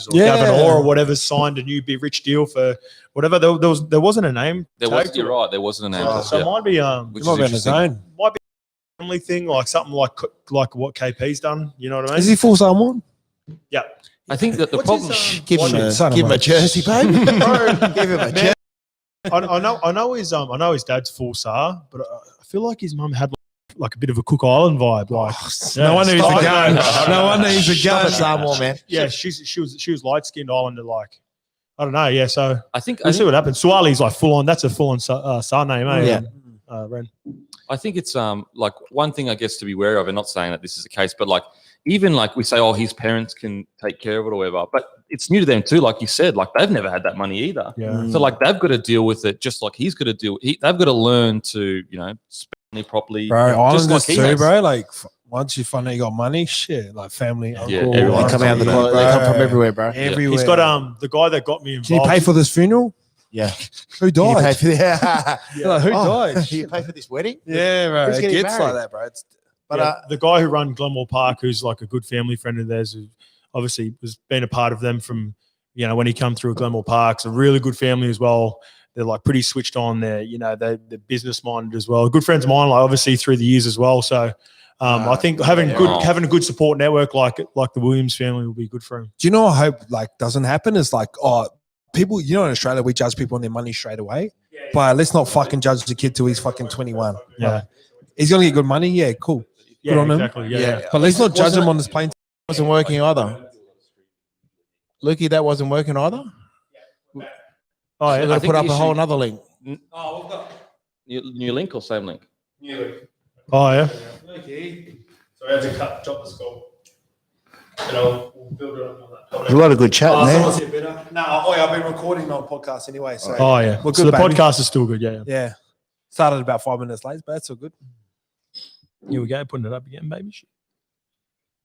or Gavin Orr or whatever signed a new big rich deal for whatever. There wasn't a name. You're right. There wasn't a name. So it might be which is interesting. Might be a family thing, like something like what KP's done. You know what I mean? Is he full Samoan? Yeah. I think that the problem. Give him a jersey, baby. Give him a jersey. I know his dad's full Sar, but I feel like his mum had like a bit of a Cook Island vibe. Like, no wonder he's a gun. No wonder he's a gun. Samoa, man. Yeah, she was light skinned Islander. Like, I don't know. Yeah, so I think we'll see what happens. Suali's like full on. That's a full on Sar name, eh? Yeah. Ren. I think it's like one thing I guess to be wary of, and not saying that this is the case, but like even like we say, oh, his parents can take care of it or whatever, but it's new to them too. Like you said, like they've never had that money either. Yeah. So like they've got to deal with it, just like he's got to deal. They've got to learn to spend money properly, bro. Islanders like too, bro. Like once you find out you got money, shit, like family, uncle, everyone they come out the closet. They come from everywhere, bro. Everywhere. He's got the guy that got me involved. Did he pay for this funeral? Yeah. Who died? Pay for Like, who died? Did you pay for this wedding? Yeah, bro. Who's It getting gets married? like that, bro. But the guy who run Glenmore Park, who's like a good family friend of theirs, who obviously has been a part of them from, when he come through Glenmore Park. It's a really good family as well. They're like pretty switched on. They're business minded as well. Good friends of mine, like obviously through the years as well. So I think having a good support network like the Williams family will be good for him. Do you know what I hope doesn't happen? Is people, in Australia we judge people on their money straight away. But let's not fucking judge the kid till he's fucking 21. Yeah. He's gonna get good money, yeah, cool. Good on exactly. him. Yeah. But let's not judge him on this plane. Wasn't working either. Lukey, that wasn't working either. Oh, We've got to put up a whole another link. Oh, we've got new link or same link? New link. Oh yeah. Okay. So I have to chop the skull. We'll build it up on that. There's a lot of good chat there. I've been recording on podcast anyway. So Oh yeah. We're So good, the baby. podcast is still good. Yeah. yeah. Started about 5 minutes late, but that's all good. Here we go. Putting it up again, baby.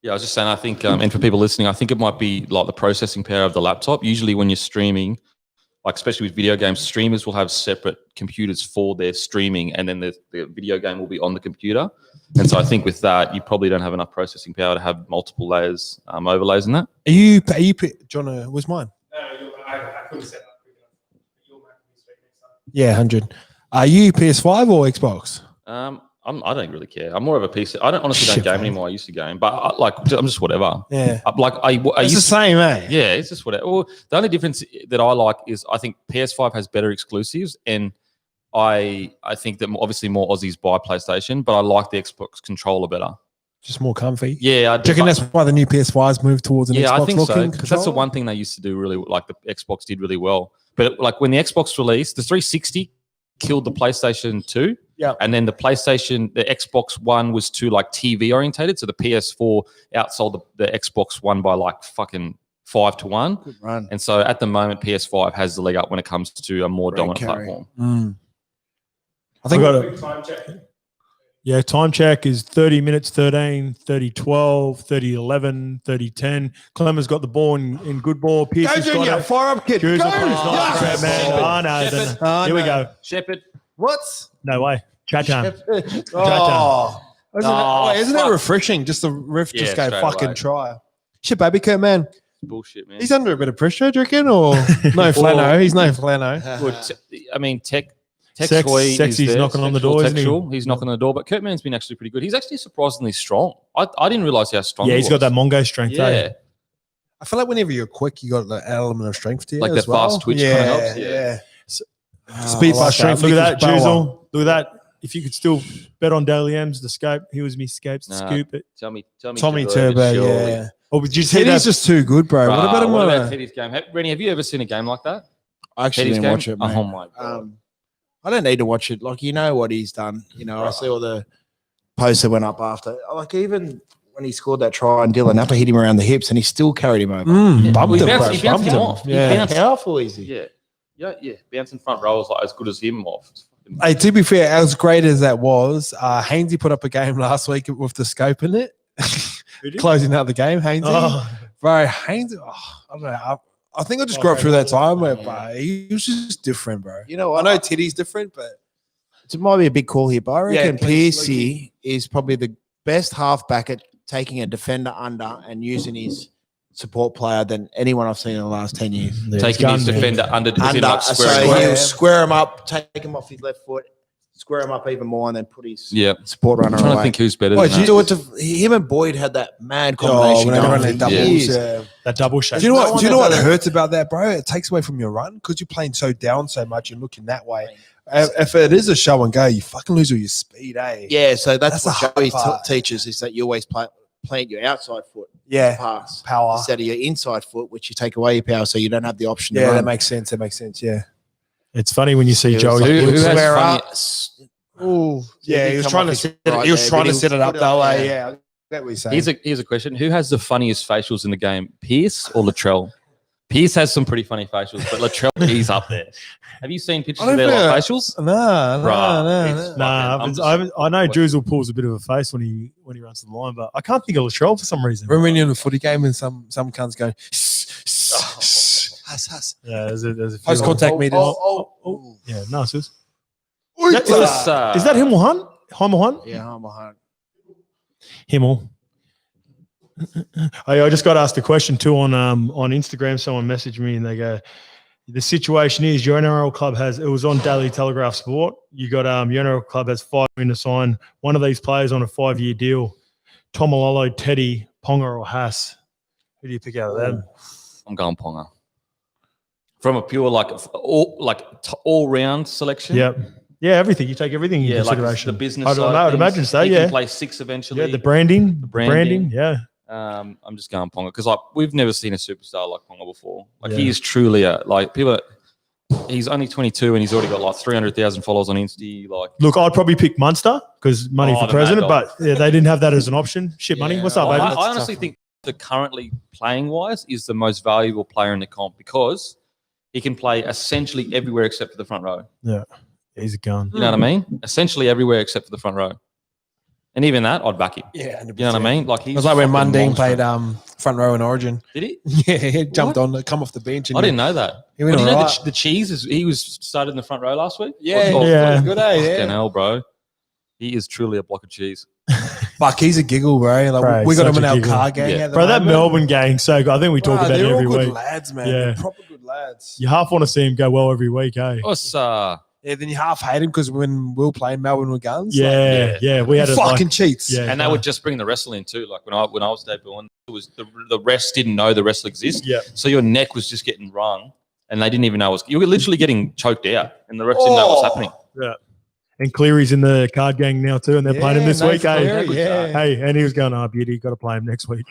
Yeah, I was just saying, I think, and for people listening, I think it might be like the processing power of the laptop. Usually when you're streaming, like especially with video games, streamers will have separate computers for their streaming, and then the video game will be on the computer. And so I think with that, you probably don't have enough processing power to have multiple layers, overlays in that. Are you John, where's mine? No, I couldn't set up quick enough. Yeah, 100. Are you PS5 or Xbox? I don't really care. I'm more of a PC. I don't honestly Shit, don't game man. anymore. I used to game, but I'm just whatever. Yeah. It's the same, eh? Yeah, it's just whatever. Well, the only difference that I like is I think PS5 has better exclusives, and I think that obviously more Aussies buy PlayStation, but I like the Xbox controller better. Just more comfy. Yeah, Do you reckon that's why the new PS5s moved towards an Xbox I think so, looking because that's the one thing they used to do really, like the Xbox did really well. But like when the Xbox released, the 360 killed the PlayStation 2. Yeah. And then the Xbox One was too like TV orientated. So the PS4 outsold the Xbox One by like fucking 5-1. Good run. And so at the moment, PS5 has the leg up when it comes to a more dominant carry. platform. I think got a time check. Yeah, time check is 30 minutes 13, 30 12, 30 11, 30 10. Clemmer's got the ball in good ball. Pierce Go, has got Junior. it. Fire up, kid. Drew's Go. not nice, Yes. man. Here we go. Shepard. What? No way. Chat time. Oh. Isn't that fuck. refreshing? Just the ref Yeah, just go straight fucking away. try. Shit, baby, Kurt, man. Bullshit, man. He's under a bit of pressure, do you reckon? Or no Flano? He's no Flano. Well, Tech Sexy's knocking on the door, isn't he? He's knocking on the door, but Kurtman's been actually pretty good. He's actually surprisingly strong. I didn't realize how strong Yeah, he he's was. got that Mongo strength. Yeah, Eh? I feel like whenever you're quick, you got the element of strength to you. Like as that well. fast twitch yeah, kinda helps, yeah. Speed, fast, strength. Look at that, Nicholas Bower. Juzel. Look at that. If you could still bet on Daly M's, the scope, he was me scopes to Nah. scoop it. Tell me, Tommy Turbo, surely. yeah. Oh, did you see Teddy's that? just too good, bro. What about him? What about Teddy's game? Rennie, have you ever seen a game like that? I actually Teddy's didn't game? watch it, man. Oh my god. I don't need to watch it. Like, you know what he's done. You know, I see all the posts that went up after. Like, even when he scored that try and Dylan Upper hit him around the hips and he still carried him over. Bumped He him, bounced, bro. he bounced Bumped him him. off. Yeah. He bounced, How powerful is he? yeah. Bouncing front row is like as good as him off. Hey, to be fair, as great as that was, Hainsey put up a game last week with the scope in it, closing out the game. Hainsey, bro, Hainsey. I don't know. I think I just grew up through that time where he was just different, bro. You know I what? know Teddy's different, but It might be a big call here, but I reckon please, Piercy is probably the best halfback at taking a defender under and using his support player than anyone I've seen in the last 10 years. Yeah, Taking his defender under like So square. he'll square him up, take him off his left foot, square him up even more, and then put his support runner I'm trying away. to think who's better Wait, than that. him and Boyd had that mad combination. when they going run for their doubles, years. that double shape. Do you know what? Do you know what that- hurts about that, bro? It takes away from your run because you're playing so down so much and looking that way. If it is a show and go, you fucking lose all your speed, eh? Yeah, so that's That's what the Joey hard part. teaches is that you always plant your outside foot Yeah, pass power. instead of your inside foot, which you take away your power, so you don't have the option. to Yeah, run. that makes sense. That makes sense. Yeah. It's funny when you see Joey. Who has Square funny- up. Oh, yeah. he He was come trying off to his set it. right He was there, trying but to he set it put up it that up, way. yeah. Yeah. I get what you're saying. Here's a question. Who has the funniest facials in the game, Pierce or Latrell? Pierce has some pretty funny facials, but Latrell, he's up there. Have you seen pictures I of don't their like, think facials? No, Bruh, Nah, I know Juzel pulls a bit of a face when he runs to the line, but I can't think of Latrell for some reason. Remember when you're in a footy game and some cunts go, Yeah, there's a few Close contact meters. Yeah, no, sis. Oi, Is that Himmel Hunt? Himmel Hunt? Yeah, I'm behind. Himmel. I just got asked a question too on Instagram. Someone messaged me and they go, the situation is your NRL club it was on Daily Telegraph Sport. You got your NRL club has $5 million to sign one of these players on a 5-year deal. Tomalolo, Teddy, Ponga, or Haas. Who do you pick out of them? I'm going Ponga. From a pure all round selection. Yep. Yeah, everything. You take everything into Yeah, like consideration. the business. I don't know. I'd imagine so. He Yeah. can play 6 eventually. Yeah, the branding. branding. Yeah. I'm just going Ponga because we've never seen a superstar like Ponga before. Like Yeah. he is truly he's only 22 and he's already got like 300,000 followers on Insta. Like, Look, I'd probably pick Munster because money for the president, Mad but yeah, they didn't have that as an option. Shit money. Yeah. What's up, I baby? honestly think that currently playing wise is the most valuable player in the comp because he can play essentially everywhere except for the front row. Yeah. He's a gun. You know what I mean? Essentially everywhere except for the front row. And even that, I'd back him. Yeah, You know what I mean? Like It was like when fucking Mundine monster. played front row in Origin. Did he? Yeah, he jumped on, come off the bench. And I didn't know that. He went Well, do you know alright. the cheese he was started in the front row last week? Yeah, Yeah. good, eh? Fucking Yeah. hell, bro. He is truly a block of cheese. Fuck, he's a giggle, bro. Like, Bro, we got him such in a our giggle. car gang. Yeah. At the Bro, that moment. Melbourne gang, so good. I think we talk Bro, about it they're all every good week. lads, man. Yeah. They're proper good lads. You half want to see him go well every week, eh? What's Yeah, then you half hate him because when we were playing Melbourne with guns, Yeah, yeah. We had it fucking like, cheats. yeah, and that would just bring the wrestle in too. Like when I was debuting, it was the rest didn't know the wrestle exists. yeah. So your neck was just getting wrung, and they didn't even know you were literally getting choked out, and the refs didn't know what's happening. Yeah. And Cleary's in the card gang now too, and they're playing him this Nate week, eh? Cleary, yeah. Hey, and he was going, beauty, got to play him next week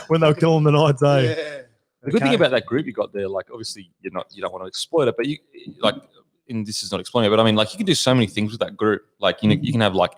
when they'll kill him the nights, eh? Yeah. The good thing about that group you got there, like obviously you don't want to exploit it, but you like, and this is not exploiting it, but I mean, like you can do so many things with that group. Like you can have like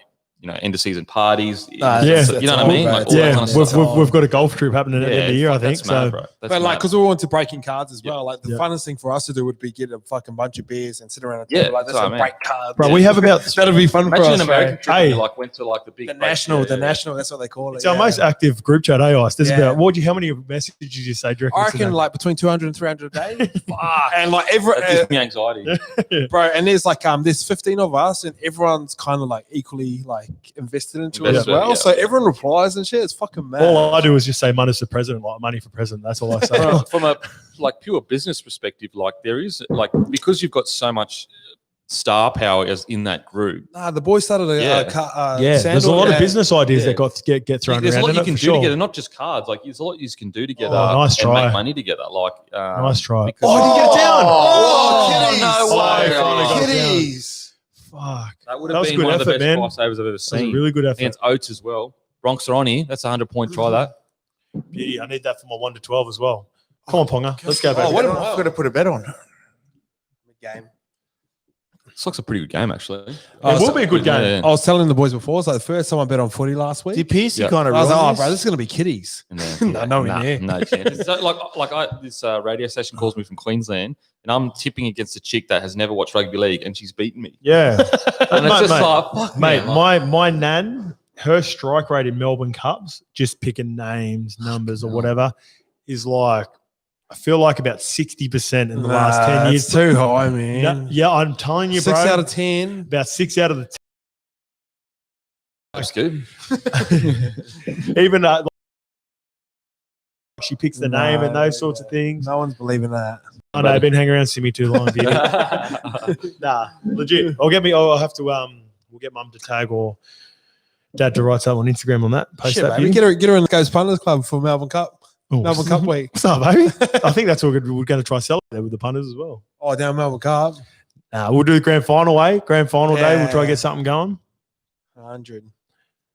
end of season parties. Nah, Yeah. you know what I mean. Like all that Yeah, kind of stuff. we've got a golf trip happening at the end of the year, I think. That's mad, So bro. That's But like, mad. because we're all into breaking cards as Yeah. well. Like the Yeah. funnest thing for us to do would be get a fucking bunch of beers and sit around a Yeah, table like that's this what and I mean. break cards. bro, we have about That'd be fun for Imagine us. an American bro. trip Hey. you like went to like the big The break- national, yeah, yeah. national. That's what they call it. it's our most active group chat, eh, Ice? There's Yeah. about how many messages did you say? Do you I reckon reckon today? like between 200 and 300 a day. Fuck. And like That gives me anxiety. bro, and there's like there's 15 of us, and everyone's kind of like equally like invested into it as Invested, well. yeah. So everyone replies and shit. It's fucking mad. all I do is just say money for president, like money for president. That's all I say. From a like pure business perspective, like there is like because you've got so much star power as in that group. Nah, the boys started a Yeah. Yeah, there's a sandal- lot of yeah. business ideas Yeah. that get thrown There's a around. lot in you it, can for do sure. together, not just cards. Like there's a lot you can do together. nice and try. make money together. Like Nice try. because- Oh, did you get it down? no way. Oh, Kitties. Fuck. That would That have was been good one of the effort, best man. try savers I've ever That was a seen. really good effort. Against Oates as well. Bronx are on here. That's a 100-point try. That Beauty. I need that for my 1 to 12 as well. Come on, Ponga. Let's go back. Oh, what am I going to put a bet on? Game. this looks a pretty good game actually. It will be a good game. Yeah. I was telling the boys before, it's like the first time I bet on footy last week. Did Piercy Yeah. kind of I was like, ruin oh, bro, this? this is going to be kitties. No, nowhere near. no chance. So, this radio station calls me from Queensland, and I'm tipping against a chick that has never watched rugby league, and she's beaten me. Yeah. And it's Mate, just mate, like, fuck, Mate, man. my nan, her strike rate in Melbourne Cups, just picking names, numbers, or whatever, is like, I feel like about 60% in the last 10 years. It's too high, man. No, yeah, I'm telling you, 6 bro. out of 10. About 6 out of the That's good. 10. Even she picks the name and those sorts of things. No one's believing that. I know, I've been hanging around Simi too long, Beauty. Nah, legit. I'll have to we'll get mum to tag or dad to write something on Instagram on that. Post Shit, that. baby. Beauty. Get her in the Coast Punters Club for Melbourne Cup. Oh. Melbourne Cup week. What's up, baby? I think that's what we're going to try celebrate there with the punters as well. Oh, down Melbourne Cup. We'll do the grand final Grand final day. We'll try to get something going. 100.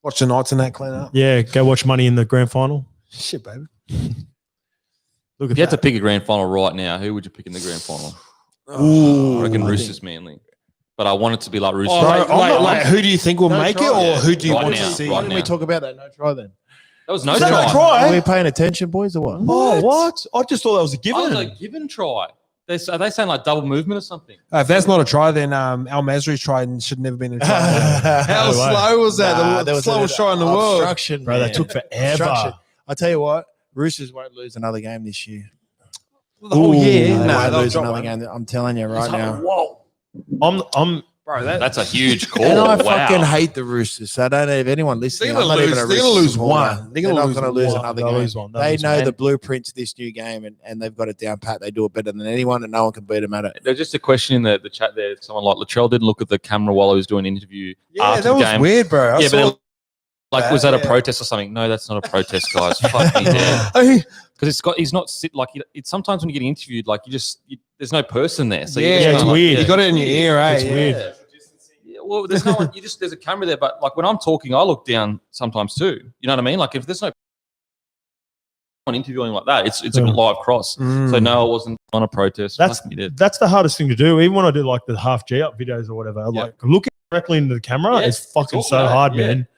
Watch the Knights in that clean up. Yeah, go watch Money in the grand final. Shit, baby. Look If at you had to that. pick a grand final right now, who would you pick in the grand final? Ooh, I reckon Roosters Manly. But I want it to be like Roosters. Who do you think will make it, or who do you Right want now, to see? Why right didn't now. we talk about that? No try then. That was no Is that try. no try? Are we paying attention, boys, or what? Oh, what? I just thought that was a given. I was like, given try. Are they saying like double movement or something? If that's not a try, then Al Masri's try should never been a try. How No way. slow was that? Nah, The there was slowest an try in the world. obstruction, Bro, that man. took forever. Obstruction. I tell you what, Roosters won't lose another game this year. The whole year. They Nah, won't they'll lose drop another one. game. I'm telling you right now. Whoa. I'm Bro, That's a huge call. And I Wow. fucking hate the Roosters. So I don't know if anyone listening. They're gonna I'm not lose- even a they're gonna Roosters lose supporter. one. They're gonna not lose going to lose one. another They'll game. lose one. They'll They lose know one. the blueprint to this new game, and they've got it down pat. They do it better than anyone, and no one can beat them at it. There's just a question in the chat there. Someone like Latrell didn't look at the camera while he was doing an interview Yeah, after that the was game. weird, bro. I Yeah, saw but like, was that a yeah. protest or something? No, that's not a protest, guys. Fuck me dead. Because he's not sit like it's sometimes when you're getting interviewed, like there's no person there. So Yeah, you just it's kinda like, weird. You got it in your ear, eh? It's weird. Yeah, well, there's no one. There's a camera there, but like when I'm talking, I look down sometimes too. You know what I mean? Like if there's no one interviewing like that, it's a live cross. Mm. So no, it wasn't on a protest. That's Fuck me dead. that's the hardest thing to do. Even when I do like the half G up videos or whatever, Yeah. like looking directly into the camera Yeah, is fucking it's so awful, hard, yeah. man.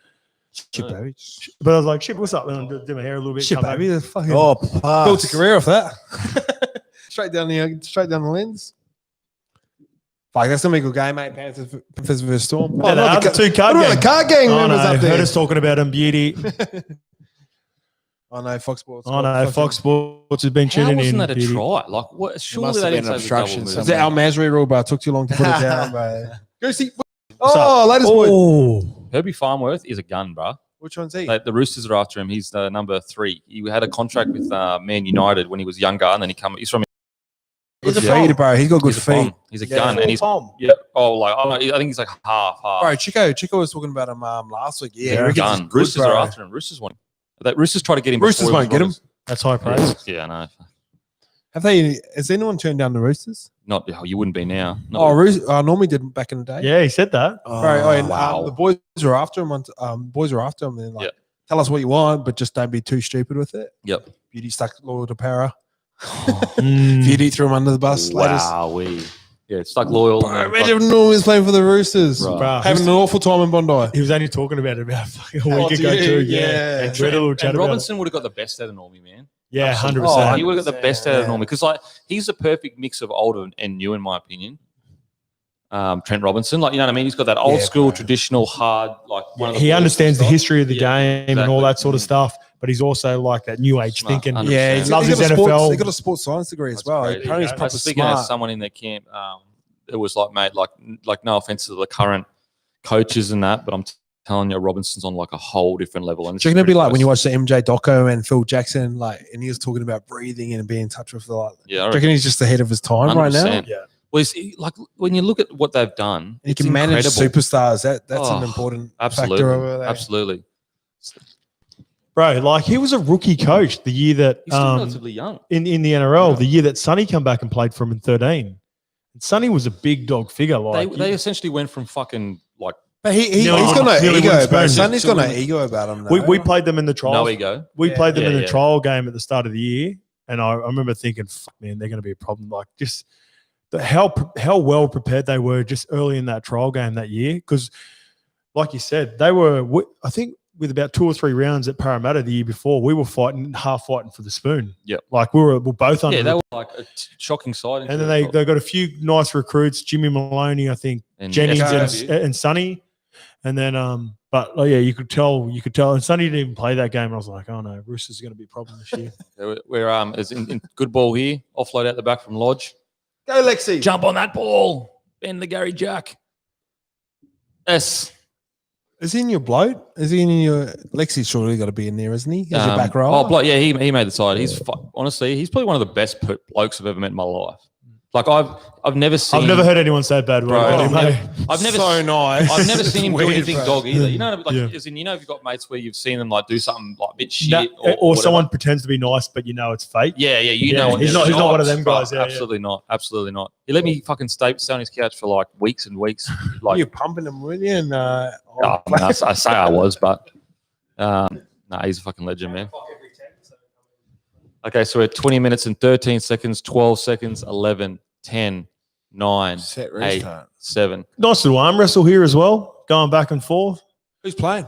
Shit, baby. But I was like, shit, what's up? And I do my hair a little bit. Shit, come back. baby. That's fucking Oh, built a pass. career off that. straight down the lens. Fuck, that's gonna be a good game, mate. Panthers versus Storm. Oh, no, the two card what about game. the card game Oh, members no, up there. heard us talking about him, Beauty. Oh no, Fox Sports. Oh no, Fox Sports has been How tuning wasn't in. that a Beauty. try? Like what? Surely must they have didn't been an say it was a double obstruction move. Is that Al Masri rule, bro? It took too long to put it down, bro. Go see. What's Oh, up? latest boy. Oh, Herbie Farnworth is a gun, bro. Which one's he? The Roosters are after him. He's the number 3. He had a contract with Man United when he was younger, and then he's from. Good feet, bro. He's got good He's a bomb. feet. He's a gun, and he's Tom. yeah. Oh, like I think he's like half. Bro, Chico was talking about him last week. Yeah, he Yeah. reckons he's Gun. good, Roosters bro. are after him. Roosters want him. That Roosters try to get him. Roosters before he won't get him. was- That's high praise. Yeah, I know. Have they? Has anyone turned down the Roosters? Not you wouldn't be now. Not Oh, normally did back in the day. Yeah, he said that. Bro, and, wow. the boys are after him. Boys are after him. And like, Yeah. tell us what you want, but just don't be too stupid with it. Yep. Beauty stuck loyal to Para. Mm. Beauty threw him under the bus. Latest. Wow, we yeah, stuck loyal. Bro, and then imagine Norman was playing for the Roosters. Right. Bro, Having an awful time in Bondi. he was only talking about it about fucking a Oh, week ago dude, too. yeah. And we had a little chat and about it. Robinson would have got the best out of Normie, man. Yeah, Absolutely. 100%. He would have got the best out of Yeah. Normie because like he's a perfect mix of old and new, in my opinion. Trent Robinson, like you know what I mean. He's got that old Yeah, school, bro. traditional, hard like. one of the He boys understands the stuff. history of the Yeah, game and all exactly. that sort of stuff, but he's also like that new age Smart, thinking. 100%. Yeah, Loves he's his got a sports, NFL. he got a sports science degree as That's well. crazy. Apparently he's Yeah. I proper was speaking as smart. someone in their camp. It was like, mate, like no offense to the current coaches and that, but I'm telling you, Robinson's on like a whole different level. And Do you reckon it'd be like when you watch the MJ doco and Phil Jackson, like, and he was talking about breathing and being in touch with the like? yeah, Do I you reckon he's just ahead of his time right now? 100%. Yeah. Well, like when you look at what they've done, And he it's can manage incredible. superstars. That's an Oh, important Absolutely, factor over there. absolutely. Bro, like he was a rookie coach the year that He's still relatively young. in the NRL, the year that Sonny come back and played for him in 13. And Sonny was a big dog figure. Like They essentially went from fucking like But he's Nearly got no nearly ego, wouldn't bro. spoon. Sonny's got no Nearly- ego about him. we played them in the trials. no ego. We played them in the Yeah. trial game at the start of the year, and I remember thinking, "Fuck, man, they're going to be a problem." Like just how well prepared they were just early in that trial game that year, because, like you said, they were. I think with about 2 or 3 rounds at Parramatta the year before, we were fighting for the spoon. Yep. Like we're both under. Yeah, they were like a shocking side. and then they got a few nice recruits: Jimmy Maloney, I think, and Jennings SW. and Sonny, and then but oh yeah, you could tell, and Sonny didn't even play that game. And I was like, oh no, Roosters are going to be a problem this year. We're is in good ball here. Offload out the back from Lodge. Go, Lexi. Jump on that ball. Bend the Gary Jack. S. Is he in your bloat? Is he in your Lexi's surely got to be in there, isn't he? As your back row. Oh, bloke, yeah, he made the side. Honestly, he's probably one of the best blokes I've ever met in my life. Like I've never seen. I've never heard anyone say bad word about him, mate. I've never so nice. I've never seen him do Weird, anything bro. dog either. You know, like Yeah. as in, you know, if you've got mates where you've seen them like do something like a bit shit No, or whatever. someone pretends to be nice, but you know it's fake. Yeah, you Yeah, know. he's not one of them guys, yeah, absolutely not. Absolutely not. He let me fucking stay on his couch for like weeks and weeks. Like You're pumping him, weren't you? And I say I was, but he's a fucking legend, man. Okay, so we're at 20 minutes and 13 seconds, 12 seconds, 11, 10, 9, Set 8, restart. 7. Nice little arm wrestle here as well, going back and forth. who's playing?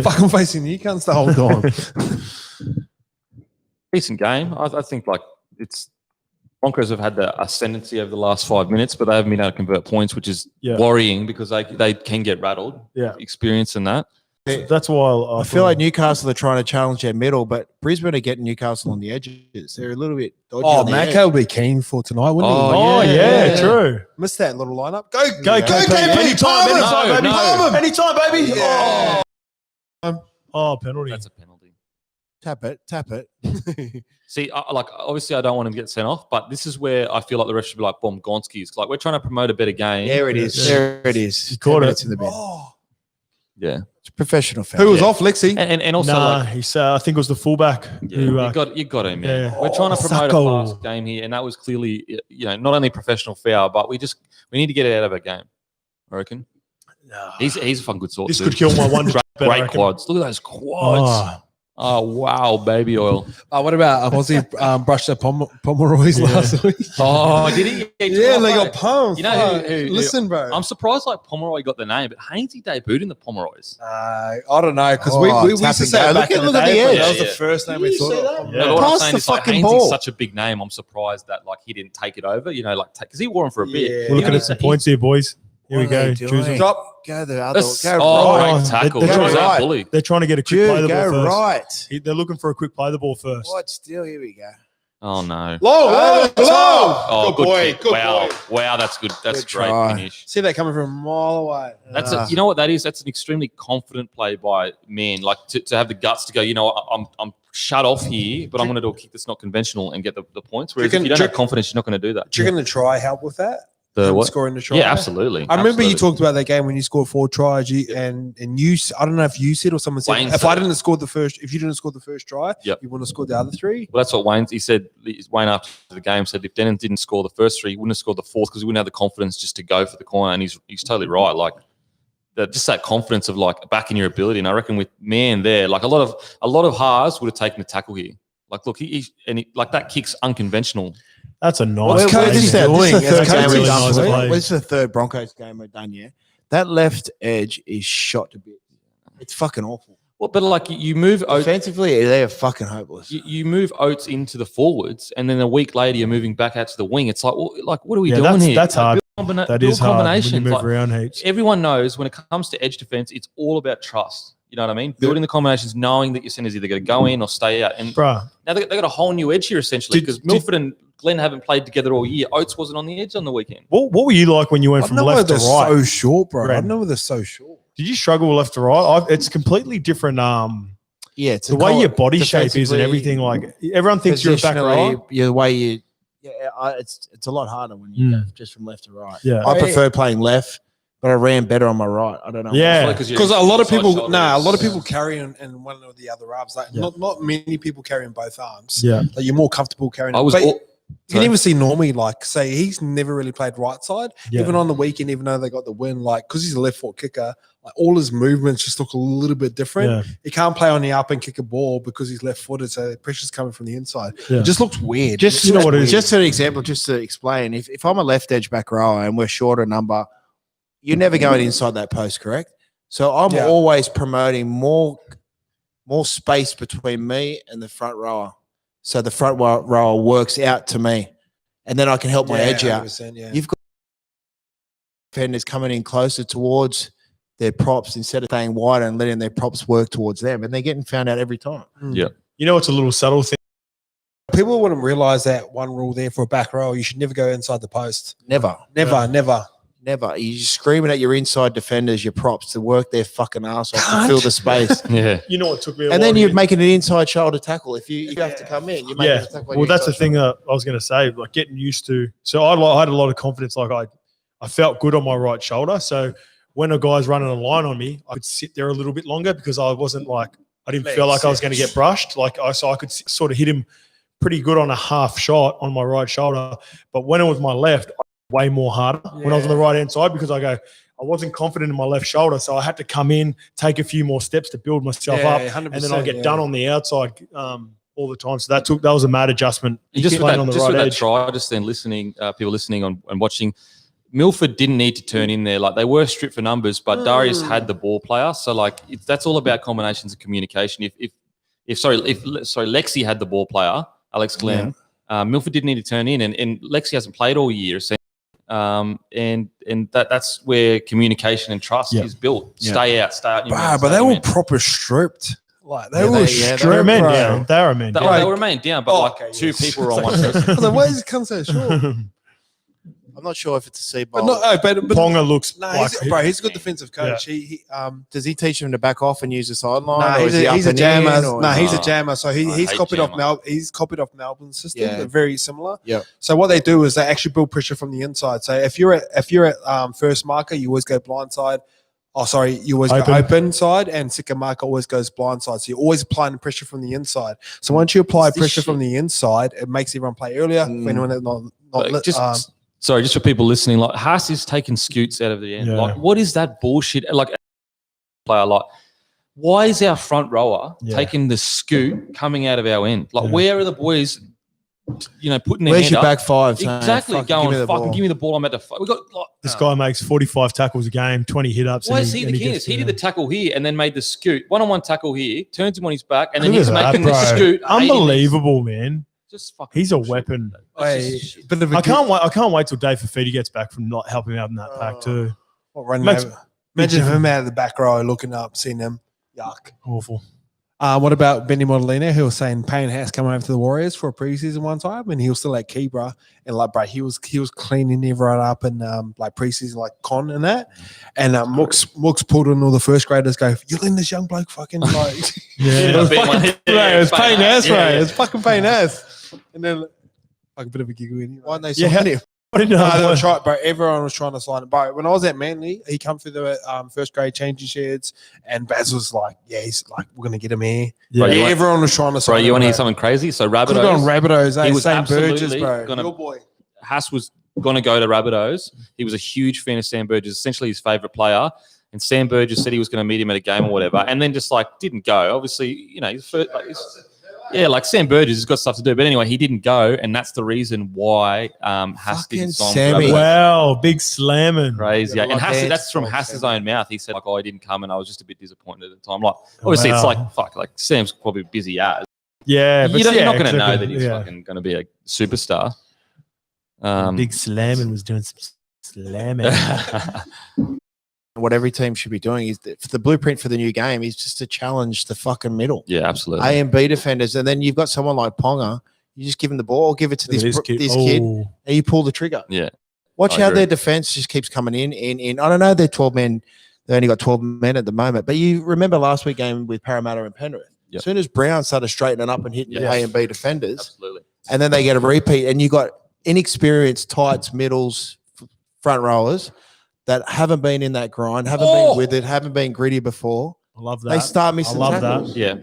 Fucking facing you cunts the whole time. Decent game. I think like it's Broncos have had the ascendancy over the last 5 minutes, but they haven't been able to convert points, which is worrying because they can get rattled. Yeah. Experience in that. That's why I feel like Newcastle are trying to challenge their middle, but Brisbane are getting Newcastle on the edges. They're a little bit dodgy. Oh, on the edge. Mako will be keen for tonight, wouldn't he? Oh, yeah, true. Missed that little lineup. Go, KP. Anytime, baby. No. Anytime, baby. Yeah. Oh, penalty. That's a penalty. Tap it. See, obviously I don't want him to get sent off, but this is where I feel like the ref should be like Gonski's. Like we're trying to promote a better game. There it is. Yeah. There it is. He caught 10 it. minutes in the bin. Oh. Yeah. It's a professional foul. Who was off, Lexi? And also like, he's. I think it was the fullback. yeah, who, you got him, man. yeah. We're trying to promote Sucko. a fast game here, and that was clearly, not only a professional foul, but we need to get it out of our game. I reckon he's a fucking good sort. this too. could kill my one. Great quads. Look at those quads. Oh wow, baby oil. What about Aussie brushed up Pomeroy's last week? Oh, did he? Yeah, they got pumped. You know who- Listen, bro. I'm surprised like Pomeroy got the name, but Hainsey debuted in the Pomeroys. I don't know because Oh, we used tap to and say go. it back Look in at the the day, edge. but that was Yeah, the first name we You saw. see that? Yeah. No, what Pass I'm saying the is like fucking Hainsey's ball. such a big name. I'm surprised that like he didn't take it over. Because he wore him for a bit. Yeah. We're looking at some points here, boys. Here we What are go. they Choose doing? them. Drop. Go the other. That's, Go great right. tackle. They're That was trying- that bully. They're trying to get a quick play Jude, the go ball first. right. They're looking for a quick play the ball first. What? Still, here we go. Oh no. Low. Oh, Good boy. kick. Good wow. boy. Wow, that's good. That's Good great try. finish. See that coming from a mile away. That's you know what that is? That's an extremely confident play by men. Like to have the guts to go, I'm shut off here, but I'm going to do a kick that's not conventional and get the points. Whereas if you don't have confidence, you're not going to do that. Do you reckon the try help with that? The what? Scoring the try? Yeah, absolutely. I remember you Absolutely. talked about that game when you scored 4 tries, and you. I don't know if you said or someone said Wayne if said I it. didn't have scored the first, if you didn't score the first try, Yep. you wouldn't have scored the other 3. Well, that's what he said. Wayne after the game said if Denon didn't score the first 3, he wouldn't have scored the 4th because he wouldn't have the confidence just to go for the corner. And he's totally right. Like just that confidence of like backing your ability. And I reckon with man there, like a lot of halves would have taken the tackle here. Like look, like that kick's unconventional. That's a nice. What's play. Coates This is the doing? third It's game we've really done. nice Well, play. this is the third Broncos game we've done. Yeah, that left edge is shot to bits. It's fucking awful. Well, but like you move Oates, Offensively, they are fucking hopeless. you move Oates into the forwards, and then a week later you're moving back out to the wing. It's like, well, what are we doing here? That's hard. Build That is hard when you combinations. move Like, around heaps. everyone knows when it comes to edge defense, it's all about trust. You know what I mean? Building the combinations, knowing that your center's either going to go in or stay out. And Bruh, now they got a whole new edge here essentially Did- because Milford and Glenn haven't played together all year. Oates wasn't on the edge on the weekend. what were you like when you went I from don't know why left to they're right? so short, bro. I Brad. don't know why they're so short. Did you struggle left to right? It's completely different. Yeah, it's The way your body shape is and everything. Like everyone thinks you're a back row. The way you, it's a lot harder when you go just from left to right. Yeah. I prefer playing left, but I ran better on my right. I don't know. Yeah. Because a lot of people, nah, a lot of people carry in one or the other arms. Like not many people carrying both arms. Yeah. Like you're more comfortable carrying. I was. But all- you can even see Normie, like, say he's never really played right side. Yeah. Even on the weekend, even though they got the win, like, because he's a left foot kicker, like all his movements just look a little bit different. Yeah. He can't play on the up and kick a ball because he's left footed, so the pressure's coming from the inside. Yeah. It just looks weird. Just You know what it is? Just an example, just to explain. If I'm a left edge back row and we're shorter number, you're never going inside that post, correct? So I'm Yeah. always promoting more space between me and the front rower. So the front rower works out to me, and then I can help my edge out. 100%, yeah. You've got defenders coming in closer towards their props instead of staying wider and letting their props work towards them, and they're getting found out every time. Yeah. You know, it's a little subtle thing. People wouldn't realize that one rule there for a back row, you should never go inside the post. Never. Never. Never. You're just screaming at your inside defenders, your props, to work their fucking ass off to fill the space. Yeah. You know what took me a And while then to you're get- making an inside shoulder tackle. If you have to come in, you're making a tackle. Well, that's the thing that I was going to say, like getting used to. So I had a lot of confidence. Like I felt good on my right shoulder. So when a guy's running a line on me, I could sit there a little bit longer because I wasn't like, I didn't feel like I was going to get brushed. Like so I could sort of hit him pretty good on a half shot on my right shoulder. But when it was my left, way more harder when I was on the right hand side because I wasn't confident in my left shoulder, so I had to come in, take a few more steps to build myself up, 100%, and then I get done on the outside all the time. So that was a mad adjustment. Just with that, on the just right with that edge. try, just then listening, people listening on and watching, Milford didn't need to turn in there. Like they were stripped for numbers, but Darius had the ball player. So like that's all about combinations of communication. If Lexi had the ball player, Alex Glenn, Milford didn't need to turn in, and Lexi hasn't played all year. And that's where communication and trust is built. Stay out. But they were proper stripped. Like they were stripped. They were men down. They were men down. They were man down, but two people were on one person. I was like, why does it come so short? I'm not sure if it's a C But ball. but Ponga looks he's a good defensive coach. He Does he teach him to back off and use the sideline? Nah, or is he he's a up and jammer. in, or- He's a jammer. So he's hate copied jammer. off He's copied off Melbourne's system. Yeah. They're very similar. Yeah. So what they do is they actually build pressure from the inside. So if you're at first marker, you always go blind side. Oh, sorry, you always go open side, and second marker always goes blind side. So you're always applying pressure from the inside. So once you apply pressure from the inside, it makes everyone play earlier. For anyone that's not Sorry, just for people listening, like Haas is taking scoots out of the end. Yeah. Like, what is that bullshit? Like, player, like, why is our front rower taking the scoot coming out of our end? Like, where are the boys? Putting their Where's hand your up? back five? Exactly, give me the ball. I'm at the. We got like, this guy makes 45 tackles a game, 20 hit ups. why is he the king? He did the tackle here and then made the scoot. One-on-one tackle here, turns him on his back, and then he's making the scoot. Unbelievable, man. Just fucking. He's a weapon. I can't wait till Dave Fafiti gets back from not helping out in that pack too. Imagine him out of the back row looking up, seeing them. Yuck. Awful. What about Benny Modellino, who was saying Payne Haas coming over to the Warriors for a preseason one time, and he was still at Keebra, and like, bro, he was cleaning everyone up and like preseason, like Con and that, and Mooks pulled on all the first graders, go, "You letting this young bloke fucking like?" Yeah, it was Payne Haas, right? It was fucking Payne Haas, and then like a bit of a giggle. Why didn't they sign him? I didn't know. Bro, everyone was trying to sign it. Bro, when I was at Manly, he come through the first grade changing sheds, and Baz was like, "Yeah, he's like, we're gonna get him here." Yeah, everyone was trying to sign. Bro, you want to hear something crazy? So Could have gone Rabbitohs. Rabbitohs. He was Sam Burgess, absolutely bro. gonna- Your boy. Haas was going to go to Rabbitohs. He was a huge fan of Sam Burgess, essentially his favourite player. And Sam Burgess said he was going to meet him at a game or whatever, and then just like didn't go. Obviously, he's first, like Sam Burgess has got stuff to do. But anyway, he didn't go, and that's the reason why Haas didn't sign. Sammy. Wow, big slamming. Crazy. Yeah. And Haas, that's from Haas's own mouth. He said, like, I didn't come, and I was just a bit disappointed at the time. Like, obviously, it's like, fuck, like Sam's probably busy as. Yeah, but You're not going to know that he's fucking going to be a superstar. Big slamming was doing some slamming. What every team should be doing is the blueprint for the new game is just to challenge the fucking middle. Yeah, absolutely. A and B defenders, and then you've got someone like Ponga. You just give him the ball, give it to this kid, and you pull the trigger. Yeah. Watch how their defense just keeps coming in. I don't know, they're 12 men. They only got 12 men at the moment. But you remember last week game with Parramatta and Penrith. Yep. As soon as Brown started straightening up and hitting the A and B defenders, Absolutely. and then they get a repeat, and you got inexperienced tights, middles, front rowers that haven't been in that grind, haven't been with it, haven't been gritty before. I love that. They start missing tackles. Yeah.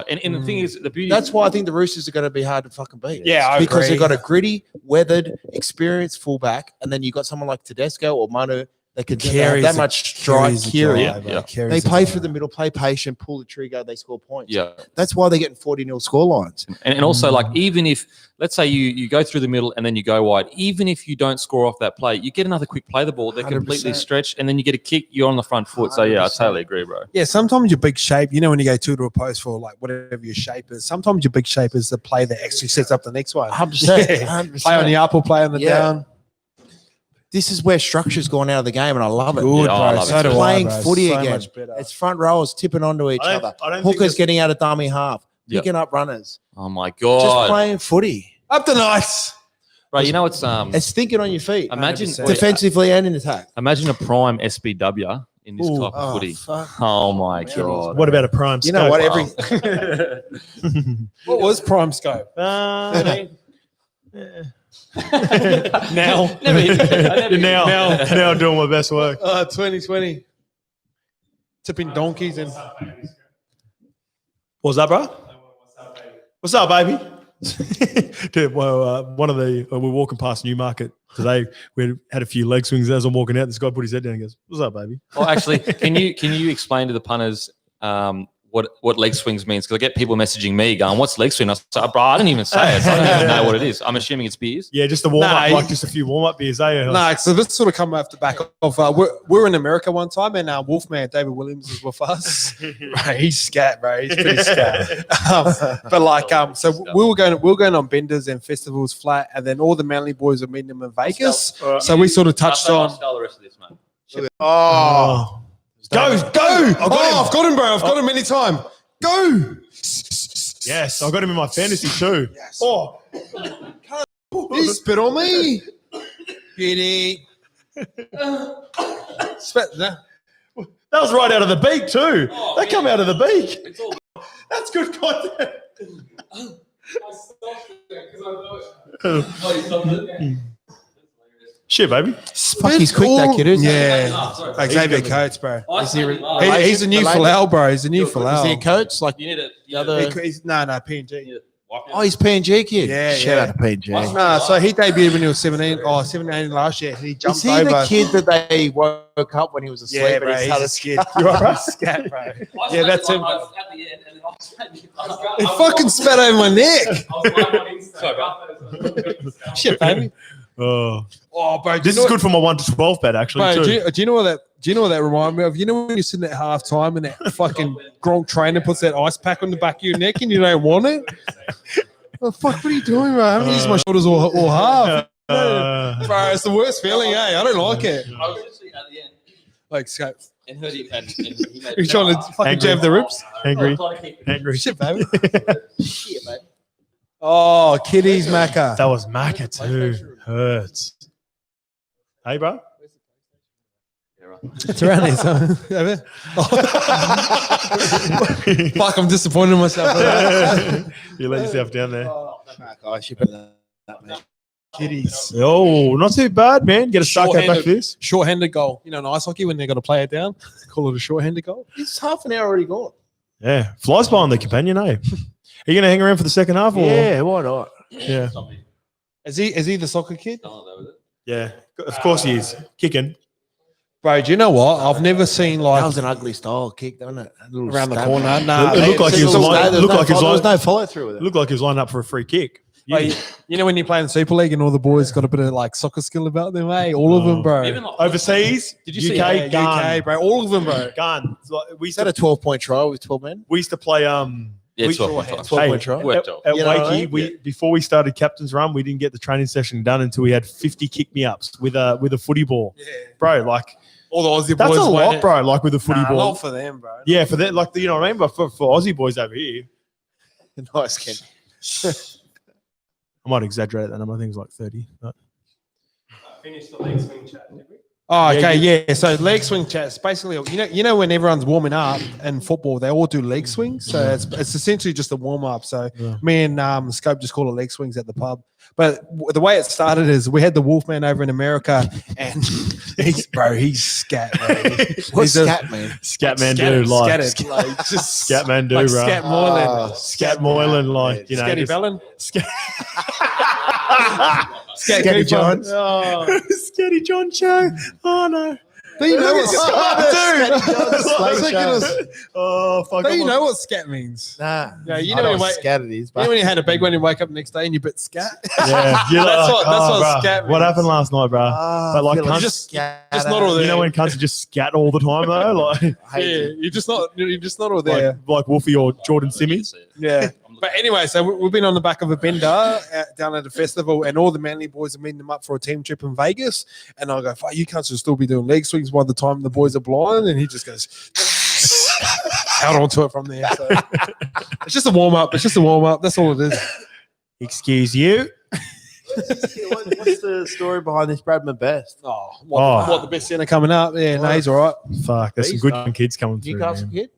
And the thing is, the beauty. That's why I think the Roosters are going to be hard to fucking beat. Yeah, because they've got a gritty, weathered, experienced fullback, and then you've got someone like Tedesco or Manu that can carry that much strike. They play through the middle, play patient, pull the trigger, they score points. Yeah. That's why they're getting 40-0 score lines. And also, like, even if, let's say you go through the middle and then you go wide, even if you don't score off that play, you get another quick play the ball. They're 100%. completely stretched, and then you get a kick, you're on the front foot. So, yeah, I totally agree, bro. Yeah, sometimes your big shape, when you go two to a post for like whatever your shape is, sometimes your big shape is the play that actually sets up the next one. 100%. Yeah. 100%. Play on the up or play on the down. This is where structure's gone out of the game, and I love it. Good, Yeah, I bro. love it. So do Playing I, bro. footy So again. much better. It's front rowers tipping onto each other. Hookers getting out of dummy half, picking up runners. Oh, my Just God. playing footy. Up the nice. Right, you know it's thinking on your feet. Imagine 100%. Defensively and in attack. Imagine a prime SBW in this type of footy. Fuck. Oh my god! What about a prime? You know what? What was prime scope? Now, now doing my best work. 2020. Tipping donkeys and What's that, bro? What's up, baby? Dude, well, we're walking past Newmarket today. We had a few leg swings as I'm walking out. This guy put his head down and goes, "What's up, baby?" Well, actually, can you explain to the punters what leg swings means? Because I get people messaging me going, "What's leg swing?" I say, "Bro, I didn't even say it. So I don't even know what it is." I'm assuming it's beers. Yeah, just a warm up, like just a few warm up beers. No, so this sort of come off the back of we're in America one time, and Wolfman David Williams is with us. Right, he's scat, bro. He's pretty scat. So we were going on benders and festivals flat, and then all the Manly boys were meeting them in Vegas. So we sort of touched on. The rest of this, man. Oh. Go! I've got him, bro. I've got him anytime. Go! Yes, I got him in my fantasy too. Yes. Oh, he spit on me. Beauty. Spit that. That was right out of the beak too. That come out of the beak. That's good content. Shit, baby. Fuck, he's quick, that kid, isn't he? Yeah. Xavier Coates, bro. He's a new Falau, bro. He's a new Falau. Is he a coach? Like You need it. the other? No, PNG. Oh, he's PNG kid. Yeah, Shout out to PNG. No, so he debuted when he was 17 last year. He jumped Is he over. the kid that they woke up when he was asleep? Yeah, and bro. he He's started a skid. You're right, scat, bro. Yeah, that's him. He fucking spat over my neck. Shit, baby. Oh, bro. this is good for my 1 to 12 bet actually. Bro, Too. do you know what that reminded me of? You know when you're sitting at half time and that fucking Gronk trainer puts that ice pack on the back of your neck and you don't want it? Well, fuck, what are you doing, bro? I haven't used my shoulders or half. Bro, it's the worst feeling, eh? I don't like it. I was literally at the end. Like, Scope. And heard him. You're trying to fucking jab the ribs? Angry. Shit, baby. Shit, mate. Oh, Kitty's Macca. That was Macca too. Hurts. Hey, bro. It's around here. Fuck, I'm disappointed in myself. You let yourself down there. Kitties. Oh, not too bad, man. Get a suck at back for this. Short-handed goal. You know, in ice hockey, when they got to play it down, call it a short-handed goal. It's half an hour already gone. Yeah, flies by on the companion, eh? Are you going to hang around for the second half? Or? Yeah, why not? Yeah. Is he the soccer kid? Yeah, of course he is. Kicking. Bro, do you know what? I've never seen That was an ugly style kick, wasn't it? around the corner. Nah, It looked like he was there was no follow through with it. Looked like he was lined up for a free kick. You know when you play in the Super League and all the boys got a bit of like soccer skill about them, eh? All of them, bro. Overseas, Did you see UK, UK, bro. All of them, bro. gun. We Is that a 12-point try with 12 men? used to play. Yeah, we- 12-point try. At You know what I Wakey, mean? before we started captain's run, we didn't get the training session done until we had 50 kick me ups with a footy ball, bro. Like All the Aussie that's boys. a playing lot, it. bro. Like with a footy ball. Not for them, bro. Yeah, for that, like you know what I mean. But for Aussie boys over here, Nice, Ken. I might exaggerate that number. I think it's like 30. But. Finish the leg swing chat, did we? Oh, okay, yeah. So leg swing chats, basically, you know when everyone's warming up in football, they all do leg swings. So it's essentially just a warm up. So me and Scope just call it leg swings at the pub. But the way it started is we had the Wolfman over in America, and he's scat, bro. What's scat, man? Scatman do like just Scatman do, like bro. Scat Moylan, Scat Moylan, like you know, Scatty just- Bellin, Scat- Scatty John. Oh. Scatty John show. Oh no. Do you know what Oh fuck. Do you know what scat means? Nah. Yeah, you I know know when what you scat it is, You know but when you had a big one, you wake up the next day and you bit scat. Yeah, you're That's like, what bruh, scat What means. happened last night, bro? But like, cunts, just not all you there. know when cunts just scat all the time though, like Yeah, you're just not all there. like Wolfie or Jordan Simmies. Yeah. But anyway, so we've been on the back of a bender down at a festival, and all the Manly boys are meeting them up for a team trip in Vegas. And I go, "Fuck, you cunts will still be doing leg swings by the time the boys are blind." And he just goes out onto it from there. So it's just a warm up. That's all it is. Excuse you. What's the story behind this Bradman Best? What the best centre coming up? Yeah, no, he's all right. Fuck, there's some He's good done. young kids coming through. Newcastle Man. kid?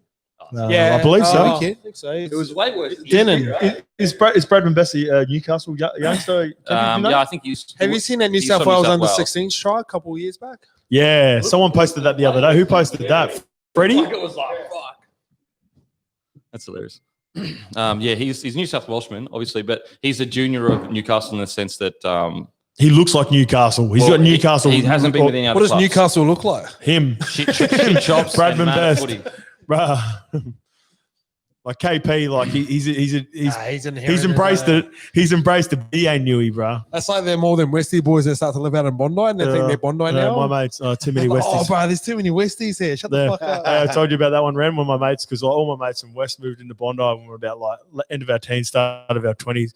I believe so. I think so. It was way worse. Denon. Is Bradman Bessie Newcastle youngster? You know? Yeah, I think he's. Have you seen that New he's South from New Wales South under Wales. 16 try a couple of years back? Yeah, someone posted that the other day. Who posted that? Freddie? It was like, fuck. That's hilarious. Yeah, he's New South Welshman, obviously, but he's a junior of Newcastle in the sense that He looks like Newcastle. He's got Newcastle. He hasn't been with any other What does clubs. Newcastle look like? Him. Shit chops. Bradman and mad Best. footy. Bruh. Like KP, like he's he's embraced it. He's embraced the BA Newey, bro. That's like they're more than Westie boys that start to live out in Bondi and they think they're Bondi now. My mates, too many Westies. Oh, bro, there's too many Westies here. Shut the fuck up. I told you about that one, Ren. One of my mates, because all my mates from West moved into Bondi when we were about like end of our teens, start of our 20s.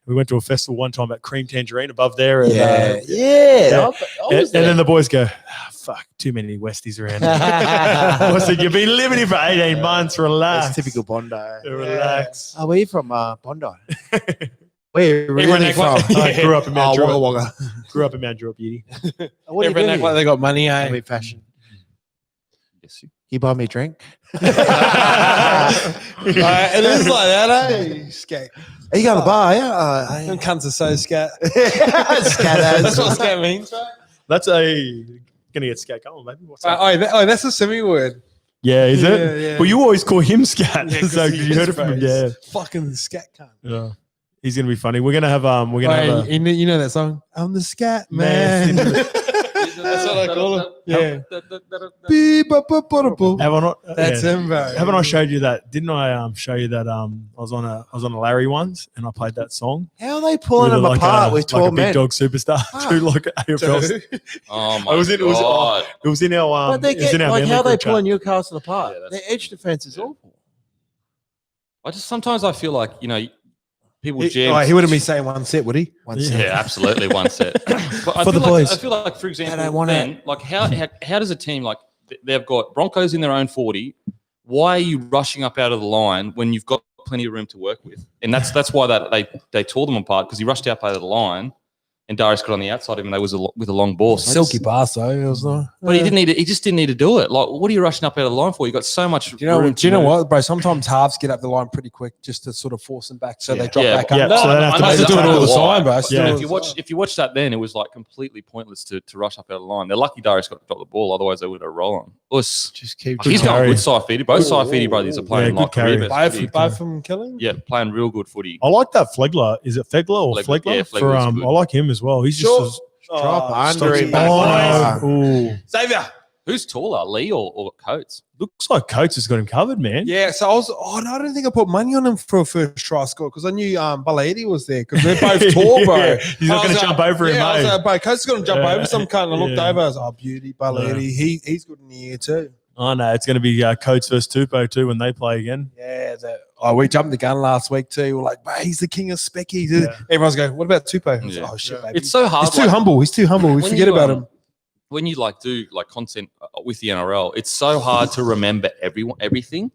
We went to a festival one time at Cream Tangerine above there. And, I and was there. then the boys go, fuck, too many Westies around. I said, you've been living here for 18 months. Relax. That's typical Bondi. Relax. Oh, where are you from? Bondi. Where are you really from? I grew up in Mount Druitt. Wagga Wagga. Grew up in Mount Druitt, beauty. What do you Everyone act do? like they got money, eh? I'm in fashion. Yes, You buy me a drink? It is like that, eh? Scat. Are you going to bar? Yeah. Them cunts are so scat. Scatters. That's what scat means, right? That's gonna get scat going, maybe. What's that? That's a semi word. Yeah, is it? Yeah. Well, you always call him scat. Yeah, 'cause so he you heard it is, from him. bro. Yeah. He's fucking scat cunt. Yeah. He's gonna be funny. We're gonna have have You know that song? I'm the scat man. That's what I call him. Yeah. have I not? That's yeah. him, bro. Haven't I showed you that? Didn't I show you that I was on a Larry once and I played that song? How are they pulling them apart with 12 like a men? big dog superstar to like AFL. Oh my It was in God. it was in our But they it was in get, our like, memory how are they group chat. pulling Newcastle apart? Yeah, Their edge defense is awful. Sometimes I feel like, people jam. He wouldn't be saying one set, would he? One Yeah. second. Yeah, absolutely one set. But For the boys. I feel like, for example, don't want Ben, like how does a team like they've got Broncos in their own 40? Why are you rushing up out of the line when you've got plenty of room to work with? And that's why they tore them apart, because he rushed out of the line, and Darius got on the outside of him. And they was with a long ball. So Silky pass though. It was not. but he didn't need it. He just didn't need to do it. Like, what are you rushing up out of the line for? You got so much. Do you know room to know move. what, bro? Sometimes halves get up the line pretty quick just to sort of force them back, so they drop back Yeah, up. so they have to I make used to do it all the why. time, bro. Yeah. If you watch that, then it was like completely pointless to rush up out of the line. They're lucky Darius got to drop the ball, otherwise they would have rolled on. Just keep. He's carry. going good Saifidi. Both Saifidi brothers are playing good like carry. career best footy. Both from killing. Yeah, playing real good footy. I like that Flegler. Is it Flegler or Flegler, Flegler? yeah, For, Flegler's good. I like him as well. He's Sure. just Drop under stop- him. Oh, no. Ooh. Xavier. Who's taller, Lee or Coates? Looks like Coates has got him covered, man. Yeah, so I was. Oh no, I don't think I put money on him for a first try score because I knew Baladi was there because they're both tall, bro. Yeah, he's not I going was to jump over him, Yeah, I was mate. like, bro, Coach is going to jump Yeah. over some cunt. And I looked Yeah. over. I was like, oh, beauty, Baladi. He's good in the air too. Oh, no, it's going to be Coates versus Tupou too when they play again. Yeah, we jumped the gun last week too. We're like, bro, he's the king of speckies. Yeah. Everyone's going, what about Tupou? I was Yeah. like, oh shit, baby. It's so hard. He's too humble. He's too humble. We when forget you, about him. When you do content with the NRL, it's so hard to remember everything.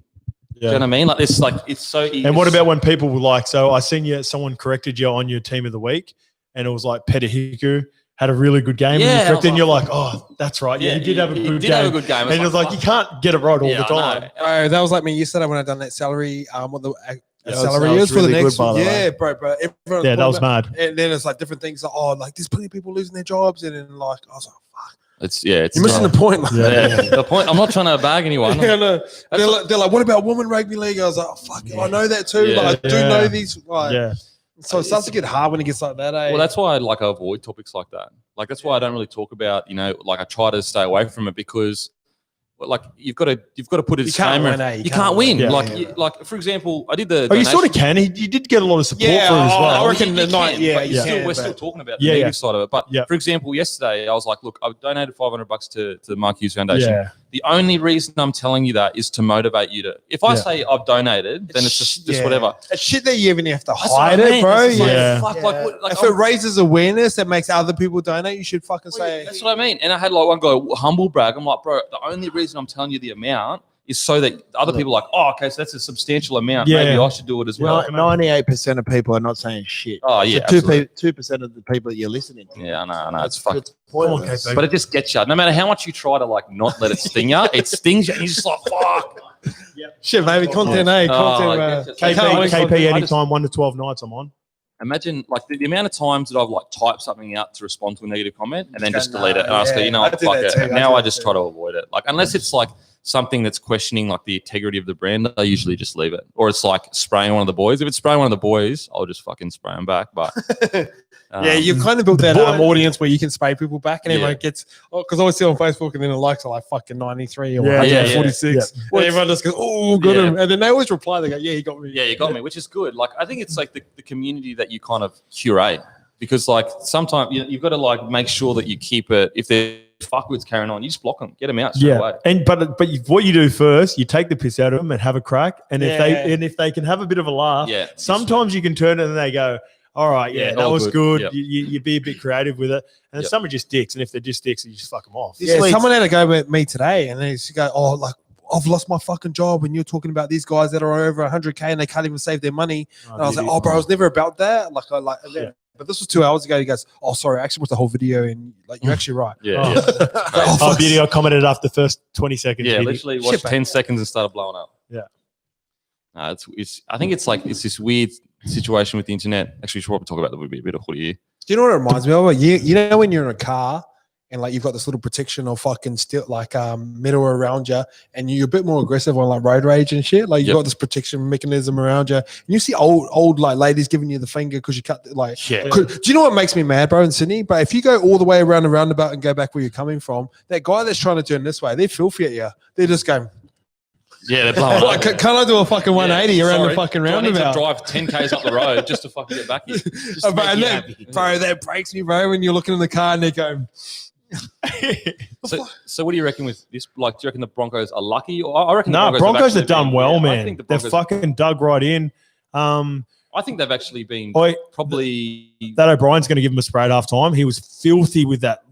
Do you know what I mean? Like it's so easy. And what about when people were like, so I seen someone corrected you on your team of the week, and it was like Petahiku had a really good game, Yeah, and you corrected, and you're like, like, oh, that's right, yeah, he did have a he good did game. have a good game. And it was like, you can't get it right all the I time. know. Bro, that was like me yesterday when I done that salary. What the Yeah, salary that was is for the really next good, by one. the way. Yeah, bro. Everyone Yeah, that was mad. And then it's like different things. Like there's plenty of people losing their jobs, and then like I was like, fuck, It's you're missing the point. Like, Yeah. The point. I'm not trying to bag anyone. yeah, no. They're like, what about women rugby league? I was like, oh, fuck, I know that too. Yeah. Like, I do know these. Like, Yeah. so it starts to get hard when it gets like that. Eh? Well, that's why I avoid topics like that. Like that's why I don't really talk about. Like I try to stay away from it because. Like you've got to put a disclaimer. win, eh? You can't win. Yeah. Like for example, I did the. Oh, you sort of donation- can. You did get a lot of support Yeah, for it as well. I reckon You the night. can, Yeah, but you still, can, we're but- still talking about the Yeah, negative yeah. side of it. But Yeah. for example, yesterday I was like, look, I've donated $500 to the Mark Hughes Foundation. Yeah. The only reason I'm telling you that is to motivate you to. If I Yeah. say I've donated, then it's just Yeah. whatever. It's shit that you even have to That's what hide I it, mean. bro. It's just Yeah. Like, fuck, like, what, like, If it raises awareness that makes other people donate, you should fucking say. that's what I mean. And I had like one guy humble brag. I'm like, bro, the only reason I'm telling you the amount is so that other people are like, oh, okay, so that's a substantial amount. Maybe I should do it as well. 98% of people are not saying shit. Oh, yeah. So 2% of the people that you're listening to. Yeah, I know. It's fucking pointless. But it just gets you. No matter how much you try to like not let it sting you, it stings you. And you're just like, fuck. Shit, baby. Content, Content. KP anytime, 1 to 12 nights I'm on. Imagine like the amount of times that I've like typed something out to respond to a negative comment and then just delete it. And I just go, you know what, fuck it. Now I just try to avoid it. Like unless it's like something that's questioning like the integrity of the brand, I usually just leave it. Or it's like spraying one of the boys. If it's spraying one of the boys, I'll just fucking spray them back. But yeah, you've kind of built that audience where you can spray people back, and everyone gets because I always see on Facebook, and then the likes are like fucking 93 or 146. And everyone just goes, "Oh, got him," and then they always reply. They go, "Yeah, you got me." Yeah, you got me, which is good. Like I think it's like the community that you kind of curate because like sometimes you've got to like make sure that you keep it. If they're fuckwits carrying on, you just block them, get them out straight away. And but what you do first, you take the piss out of them and have a crack, and if they can have a bit of a laugh, sometimes you can turn it and they go, all right, that was good. Yep. You be a bit creative with it. And some are just dicks. And if they're just dicks, you just fuck them off. Someone had a go with me today and they go, oh, like, I've lost my fucking job and you're talking about these guys that are over 100K and they can't even save their money. And I was like, oh, bro, I was never about that. But this was 2 hours ago. He goes, oh, sorry, I actually watched the whole video and like you're actually right. Video commented after the first 20 seconds. Yeah, literally watched 10 seconds and started blowing up. Yeah. I think it's this weird situation with the internet. Actually, we should probably talk about that a bit of Footy here. Do you know what it reminds me of? You know when you're in a car and like you've got this little protection of fucking steel, like metal around you, and you're a bit more aggressive on like road rage and shit. Like you've got this protection mechanism around you, and you see old like ladies giving you the finger because you cut like. Yeah. Do you know what makes me mad, bro? In Sydney, but if you go all the way around the roundabout and go back where you're coming from, that guy that's trying to turn this way, they're filthy at you. They're just going. Yeah, they're blowing up. Can't I do a fucking 180 around the fucking roundabout? Do I need to drive 10 Ks up the road just to fucking get back here? Bro, that breaks me, bro, when you're looking in the car and they're going... So what do you reckon with this? Like, do you reckon the Broncos are lucky? Or I reckon the Broncos have done well, man. They've fucking dug right in. I think they've actually been probably... That O'Brien's going to give him a spray at half time. He was filthy with that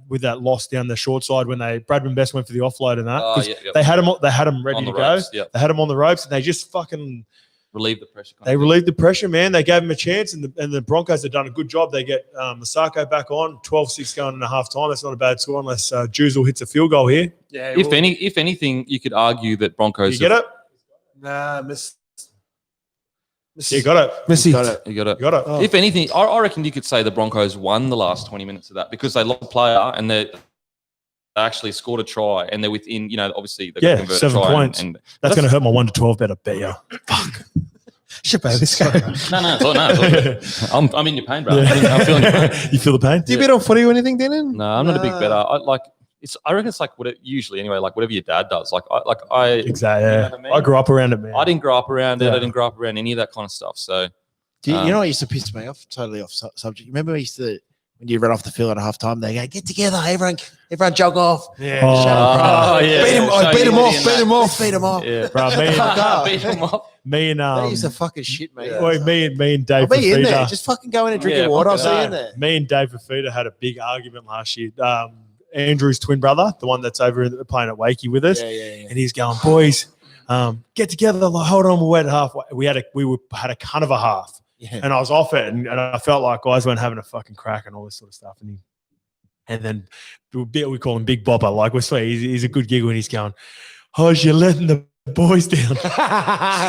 loss down the short side when Bradman Best went for the offload and that. They had him ready to go. They had him on the ropes and they just fucking relieved the pressure. Relieved the pressure, man. They gave him a chance and the Broncos have done a good job. They get Masako back on, 12-6 going in a half time. That's not a bad score unless Juzel hits a field goal here. Yeah. If anything, you could argue that Broncos. You get it? Nah, miss. You got it. Missy. You got it. Oh. If anything, I reckon you could say the Broncos won the last 20 minutes of that because they lost a player and they actually scored a try and they're within, obviously they converted 7 points. And that's going to hurt my 1 to 12 bet, I bet you. Fuck. Shit, baby. Let's go. No. I'm in your pain, bro. Yeah. I'm feeling your pain. You feel the pain? Do you bet on footy or anything, Denon? No, I'm not a big better. I reckon it's like usually anyway, like whatever your dad does. Exactly. You know what I mean? I grew up around it, man. I didn't grow up around it. I didn't grow up around any of that kind of stuff. So, you know what used to piss me off? Totally off subject. Remember when you run off the field at half time, they go, get together, everyone jog off. Yeah. Beat him off. Yeah, bro. Beat him off. Me and they used to fucking shit me. Me and Dave. I'll be in there. Just fucking go in and drink your water. I'll see you in there. Me and Dave Fafita had a big argument last year. Andrew's twin brother, the one that's over playing at Wakey with us, and he's going, boys, get together. Like, hold on, we're at halfway. We had a cunt of a half, and I was off it, and I felt like guys weren't having a fucking crack and all this sort of stuff. And then we call him Big Bopper. Like we're sweet. He's a good giggle, and he's going, "How's you letting the boys down?"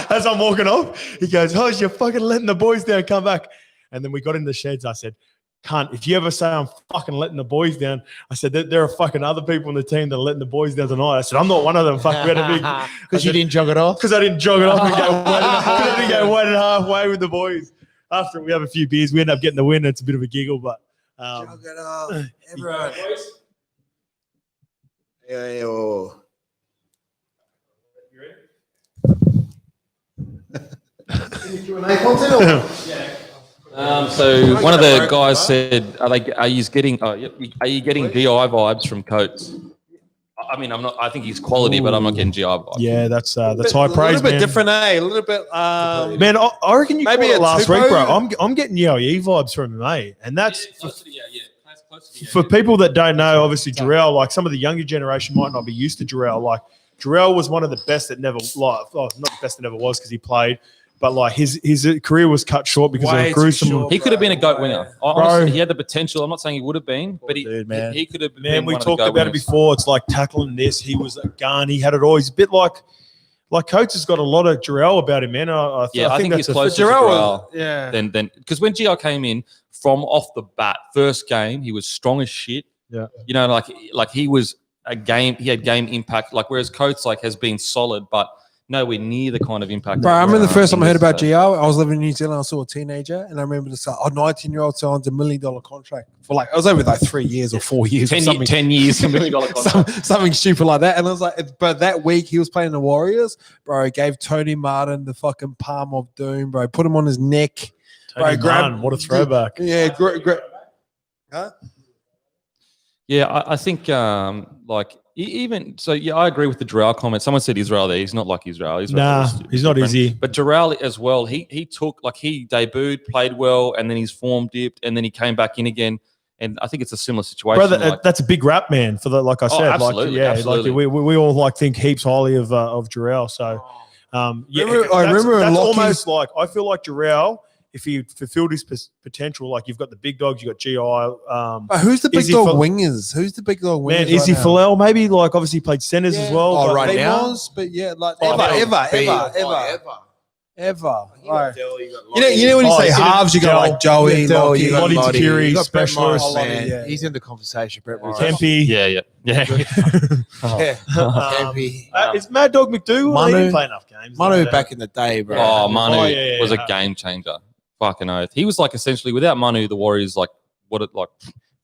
As I'm walking off, he goes, "How's you fucking letting the boys down? Come back." And then we got in the sheds. I said, "Cunt, if you ever say I'm fucking letting the boys down," I said, there are fucking other people in the team that are letting the boys down tonight. I said, "I'm not one of them." Fuck, we had a big... Because you didn't jog it off? Because I didn't jog it off and go 1.5 with the boys. After we have a few beers, we end up getting the win. It's a bit of a giggle, but... jog it off. Everyone. So one of the guys said, "Are you getting GI vibes from Coates?" I mean, I'm not. I think he's quality, but I'm not getting GI vibes. Yeah, that's high praise, man. A little bit different, A little bit. Man, I reckon you maybe it last week, bro. I'm getting Yoe vibes from him, eh? And that's for people that don't know. Obviously, Jarrell, like some of the younger generation, might not be used to Jarrell. Like Jarrell was one of the best that never, not the best that never was because he played, but like his career was cut short because of gruesome. He could have been a GOAT winner. Honestly, he had the potential. I'm not saying he would have been, but he could have been. Man, we one talked of the about it winners. before. It's like tackling this. He was a gun. He had it all. He's a bit like Coates has got a lot of Jarrell about him, man. I think he's that's closer to Jarrell. Jarrell. Then because when GR came in from off the bat, first game, he was strong as shit. Yeah. You know, like he was a game. He had game impact. Like whereas Coates like has been solid, but nowhere near the kind of impact. Bro, I remember the first time I heard about GR, I was living in New Zealand, I saw a teenager, and I remember this 19-year-old signs $1 million contract for like, I was over like 3 years or 4 years. 10 years, $1 million contract. something stupid like that. And I was like, but that week he was playing the Warriors, bro, gave Tony Martin the fucking palm of doom, bro, put him on his neck. Tony Martin, what a throwback. Yeah, great. Huh? Yeah, I think like even so. Yeah, I agree with the Jarrell comment. Someone said Israel there. He's not like Israel. He's not different. easy. But Jarrell as well. He took like he debuted, played well, and then his form dipped, and then he came back in again. And I think it's a similar situation. Bro, that's a big rap, man. For the like I said, absolutely, absolutely. Like we all like think heaps highly of Jarrell. So I remember that's almost like I feel like Jarrell. If he fulfilled his potential, like you've got the big dogs, you've got GI. Who's the big dog wingers? Who's the big dog wingers? Man, Izzy Follell, maybe like obviously he played centers as well. Oh, right now? But yeah, like ever. Right. You know when you say halves, you got like Joey, Lottie, Takiri, got Brett Morris, specialist. man. Yeah. He's in the conversation. Brett Morris. Tempe. Yeah. Tempe. Is Mad Dog McDougal? Manu. He didn't play enough games. Manu back in the day, bro. Oh, Manu was yeah. a game changer. Fucking oath. He was like essentially without Manu, the Warriors like what it like.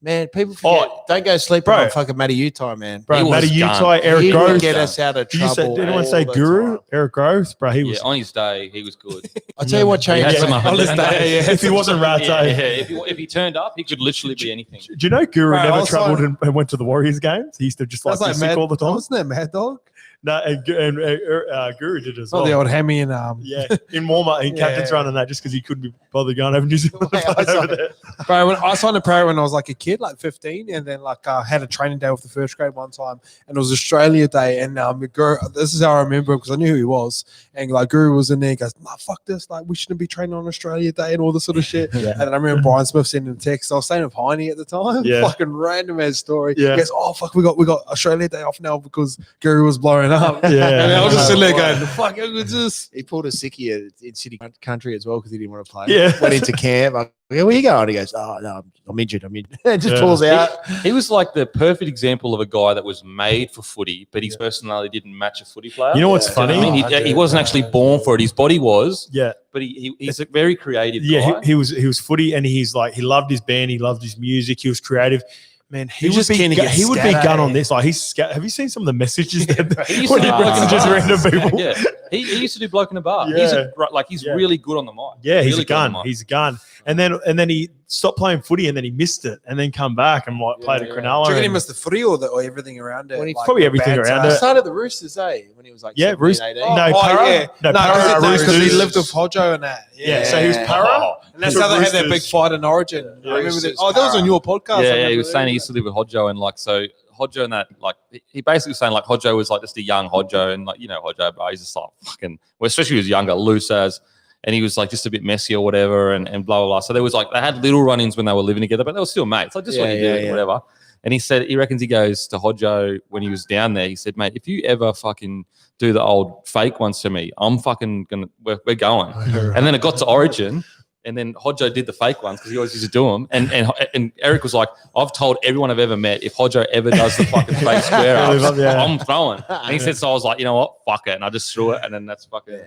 Man, people forget. Don't go sleeping on fucking Matty Utah, man. Bro, Matty Utah, Eric He would Groth. get us out of trouble. Did anyone say all the Guru? time. Eric Groth? Bro, he was. On his day, he was good. I'll tell you what He had changed. some on his day. If he wasn't Rats, If he turned up, he could literally be anything. Do you know Guru Bro, never also- traveled and went to the Warriors games? He used to just like be sick all the time. Wasn't that Mad Dog? No, and Guru did as Oh, well. the old Hammy and Yeah, in Walmart, he captain's running that just because he couldn't be bothered going over New Zealand. Over there. Bro, when I signed a prayer when I was like a kid, like 15, and then like I had a training day with the first grade one time, and it was Australia Day, and Guru, this is how I remember because I knew who he was, and like Guru was in there, he goes, "Nah, fuck this, like we shouldn't be training on Australia Day and all this sort of shit." Yeah. And then I remember Brian Smith sending a text. I was staying with Heine at the time. Yeah. Fucking random ass story. Yeah. He goes, "Oh fuck, we got Australia Day off now because Guru was blowing up." Yeah. And I was just sitting there going, "Fuck, it was just." He pulled a sickie in city country as well because he didn't want to play. Yeah. Went into camp. I'm like, where you going? He goes, "Oh no, I'm injured. Just pulls out. He was like the perfect example of a guy that was made for footy, but his personality didn't match a footy player. You know what's funny? I mean, he wasn't actually born for it. His body was. Yeah. But he's a very creative guy. Yeah, he was footy, and he's like he loved his band, he loved his music, he was creative. Man, he would be gun on this. Like have you seen some of the messages that He when he messages random people? Yeah, he used to do bloke in a bar. Yeah. He's really good on the mic. Yeah, he's really a gun. He's a gun. And then he stopped playing footy, and then he missed it, and then come back and like played at Cronulla. Do you reckon he and- missed the footy or everything around it? When he- Like, Probably everything around He it. started the Roosters, when he was like 17, Roosters. 18. No, Para. No, Para at because he Roosters. lived with Hodjo and that. Yeah, so he was Para. And that's how they had that big Roosters. fight in Origin. I remember that. Roosters, Oh, that was on your podcast. Yeah, he was saying he used to live with Hodjo, and like so Hodjo and that like he basically was saying like Hodjo was like just a young Hodjo, and like Hodjo, bro, he's just like fucking. Well, especially when he was younger, loose as. And he was like just a bit messy or whatever, and blah blah blah. So there was like they had little run-ins when they were living together, but they were still mates. Like just what you do, whatever. And he said he reckons he goes to Hodjo when he was down there. He said, "Mate, if you ever fucking do the old fake ones to me, I'm fucking gonna we're going." And then it got to Origin, and then Hodjo did the fake ones because he always used to do them. And Eric was like, "I've told everyone I've ever met if Hodjo ever does the fucking fake square ups, I'm throwing." And he said, "So I was like, you know what, fuck it," and I just threw it, and then that's fucking.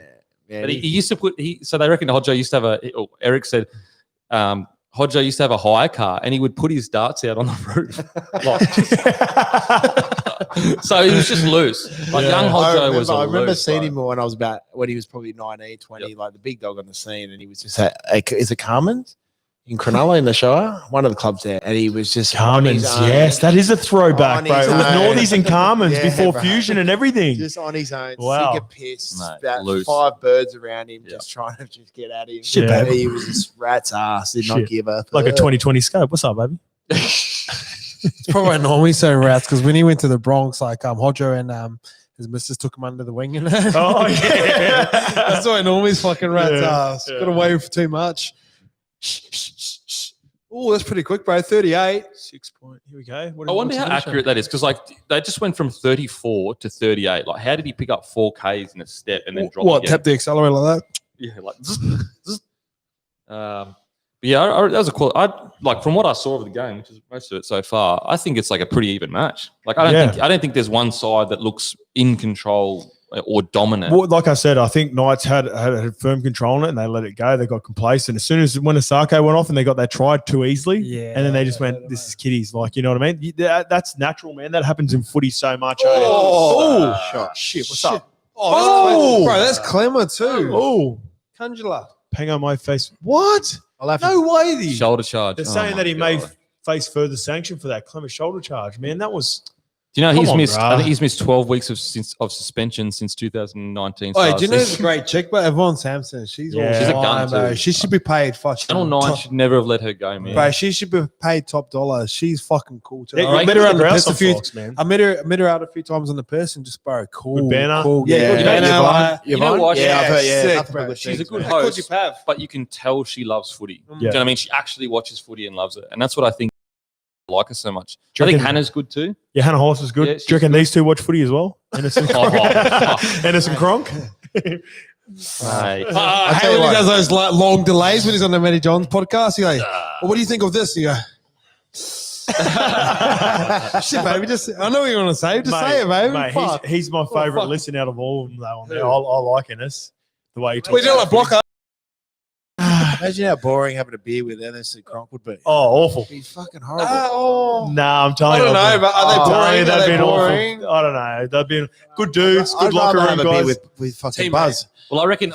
Yeah. But he used to put so they reckon Hodjo used to have Eric said Hodjo used to have a hire car and he would put his darts out on the roof. So he was just loose. Like young Hodjo was I remember loose, seeing him when he was probably 19, 20, like the big dog on the scene, and he was just is it Carmen's? In Cronulla in the Shire, one of the clubs there, and he was just Carmen's, yes, that is a throwback, On bro. his It was own. Northies and Carmen's Yeah, before bro. Fusion and everything. just on his own, Wow. sick of piss, Mate, about loose. 5 birds around him, just trying to just get at him. Shit, Yeah. baby. He was just rat's ass, did not Shit. give up. Like a 2020 scope. What's up, baby? It's probably normally so rats because when he went to the Bronx, like Hodjo and His missus took him under the wing and that. Oh, yeah. That's why Normie's fucking rat's ass. Yeah. Got away with too much. Oh, that's pretty quick, bro. 38. 6 point. Here we go. I wonder how accurate that is because, like, they just went from 34 to 38. Like, how did he pick up 4Ks in a step and then drop? What? Again? Tap the accelerator like that? Yeah, like. That was a cool. Like from what I saw of the game, which is most of it so far. I think it's like a pretty even match. Like, I don't think there's one side that looks in control or dominant. Well, like I said, I think Knights had firm control on it and they let it go. They got complacent. As soon as when Asako went off and they got that try too easily, and then they just went, "This is kiddies." Like, you know what I mean? That's natural, man. That happens in footy so much. Shot. Shit! What's up? Oh, bro, that's Clemmer too. Oh, Congela. hang on my face. What? No way. Shoulder charge. They're saying that he may face further sanction for that Clemmer shoulder charge. Man, that was. Do you know he's missed? Bruh. I think he's missed 12 weeks of suspension since 2019. Oh, do you know this great chick, but Yvonne Sampson? She's Yeah. She's a gun bro. too. She should be paid fucking Channel 9 should never have let her go, man. Bro, she should be paid top dollar. She's fucking cool too. Yeah, I met her on the piss a few. man. I met her out a few times on the piss and just bro, cool. Good banner. Cool. Yeah. Good banner, Yvonne? like- You know what? Yeah, I've heard, sick, nothing but bro. good She's a things, good man. host, but you can tell she loves footy. Do you know what I mean? She actually watches footy and loves it. And that's what I think I like her so much. I think Hannah's good too. Yeah, Hannah Horse is good. Yeah, Do you reckon good. these two watch footy as well? Anderson Anderson Cronk? Mate. Hey, when he does those long delays when he's on the Matty Johns podcast, he's like, well, what do you think of this? You go, shit, baby. I know what you want to say. Just say it, baby. Mate, Fuck. he's my favourite fuck. listen out of all of them, though. I like Ennis. The way he talks. We do like blocker. Imagine how boring having a beer with Anderson Cronk would be. Oh, awful. He's fucking horrible. Nah, I'm telling I you. don't know, but are they boring? They've Are they been boring? awful. I don't know. They've been good dudes, good I'd locker rather room have a beer guys. with fucking Teammate. Buzz. Well, I think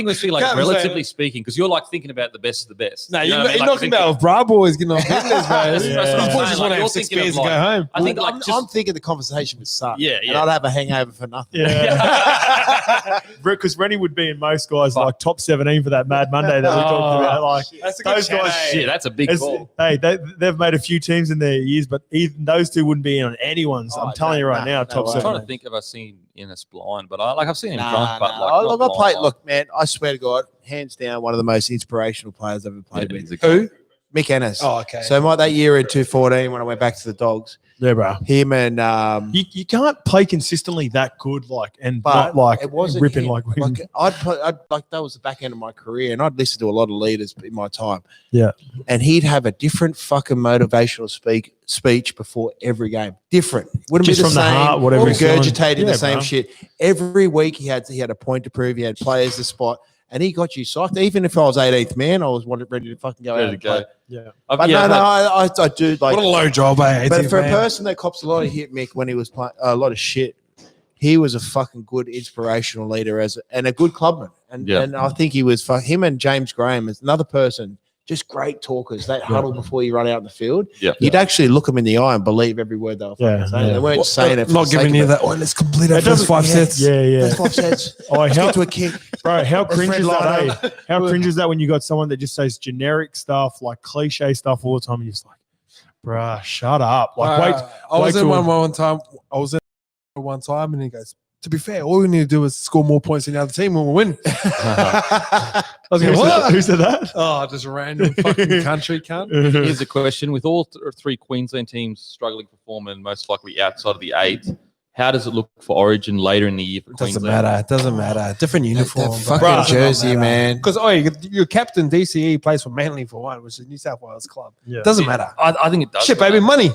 we're speaking like Can't relatively say- speaking because you're like thinking about the best of the best. No, You know you're what I mean? Like, knocking about with bra boys getting on business, bro. That's what I'm You saying, just like, want to you're have 6 thinking of, beers and like- go home. I think like I'm thinking the conversation would suck. Yeah, And yeah. I'd have a hangover for nothing. Yeah. Because Rennie would be in most guys like top 17 for that Mad Monday that we talked about. Like That's a those good guys, chat, shit, that's a big It's- call. hey, they've made a few teams in their years, but even those two wouldn't be on anyone's. Oh, I'm telling you right now, top way. I'm trying 7. to think if I've seen Innes blind, but I've seen him Nah, drunk, but nah. like Look, not I played. blind. Look, man, I swear to God, hands down, one of the most inspirational players I've ever played Yeah, he's with. a Who? Mick Ennis. Oh, okay. So that year in 2014 when I went back to the Dogs, Yeah, bro. him and You can't play consistently that good, and but not like it wasn't ripping him. like I'd like that was the back end of my career, and I'd listen to a lot of leaders in my time. Yeah. And he'd have a different fucking motivational speech before every game. Different. Wouldn't Just be the from the same. heart, whatever he's feeling. Regurgitating Yeah, the same bro. shit. Every week he had a point to prove. He had players to spot. And he got you psyched. Even if I was 18th man, I was ready to fucking go out Ready and to go. play. Yeah. But I do like. What a low job, eh? But for a person that cops a lot of hit, Mick, when he was playing a lot of shit, he was a fucking good inspirational leader and a good clubman. And I think he was him and James Graham is another person, just great talkers. That huddle before you run out in the field. Yeah. You'd actually look them in the eye and believe every word they were fucking saying. yeah. They weren't saying it. For Not the sake giving of you it. that one. Let's complete our It first doesn't- 5 sets. Yeah. That's 5 sets. Oh, Let's how, get to a kick. bro, how cringe Fred is that? Lino. Hey? How cringe is that when you got someone that just says generic stuff, like cliche stuff all the time? And you're just like, bruh, shut up. Like, wait. I was wait in till- one time. I was in one time, and he goes, "To be fair, all we need to do is score more points than the other team when we win." I was Yeah, gonna say, what? who said that? Oh, just random fucking country cunt. Here's a question: with all three Queensland teams struggling to perform and most likely outside of the 8, how does it look for Origin later in the year for It doesn't Queensland? matter. It doesn't matter. Different uniform. That fucking jersey, man. Because your captain DCE plays for Manly for one, which is New South Wales club. Yeah. Doesn't matter. I think it does. Shit, baby, money,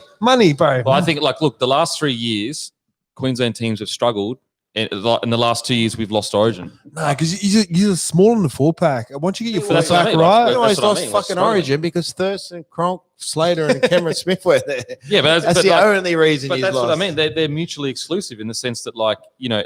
bro. Well, I think look, the last 3 years, Queensland teams have struggled. And in the last 2 years, we've lost Origin. Nah, because you're small in the 4-pack. Once you get your But that's what I 4-pack mean, right, like, You always That's what I lost mean, like, fucking struggling. Origin because Thurston, Cronk, Slater, and Cameron Smith were there. Yeah, but That's the only reason But you that's lost. what I mean. They're mutually exclusive in the sense that,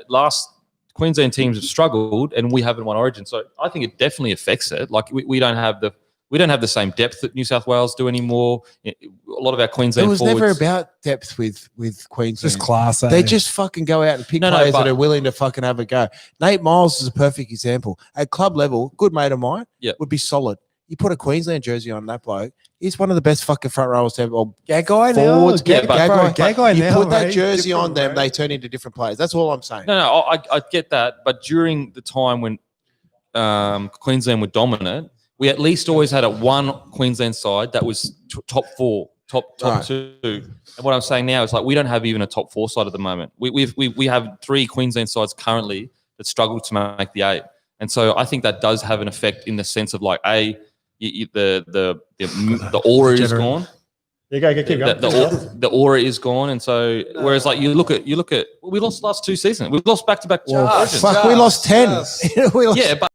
last Queensland teams have struggled and we haven't won Origin. So I think it definitely affects it. Like we don't have the same depth that New South Wales do anymore. A lot of our It Queensland was forwards. never about depth with Queensland. just class. They just fucking go out and pick No, players but- that are willing to fucking have a go. Nate Miles is a perfect example. At club level, good mate of mine Yep. would be solid. You put a Queensland jersey on that bloke. He's one of the best fucking front rowers to ever. Gagai forwards, now. Gagai you now, put that bro. jersey on Different, them, bro. they turn into different players. That's all I'm saying. No, I get that. But during the time when Queensland were dominant, we at least always had a one Queensland side that was top four, top Right. two. And what I'm saying now is like we don't have even a top four side at the moment. We have 3 Queensland sides currently that struggle to make the 8, and so I think that does have an effect in the sense of like the aura is gone. Keep going. The aura is gone, and so whereas like you look at we lost last 2 seasons. We lost back-to-back. Fuck, we lost 10. Yeah, but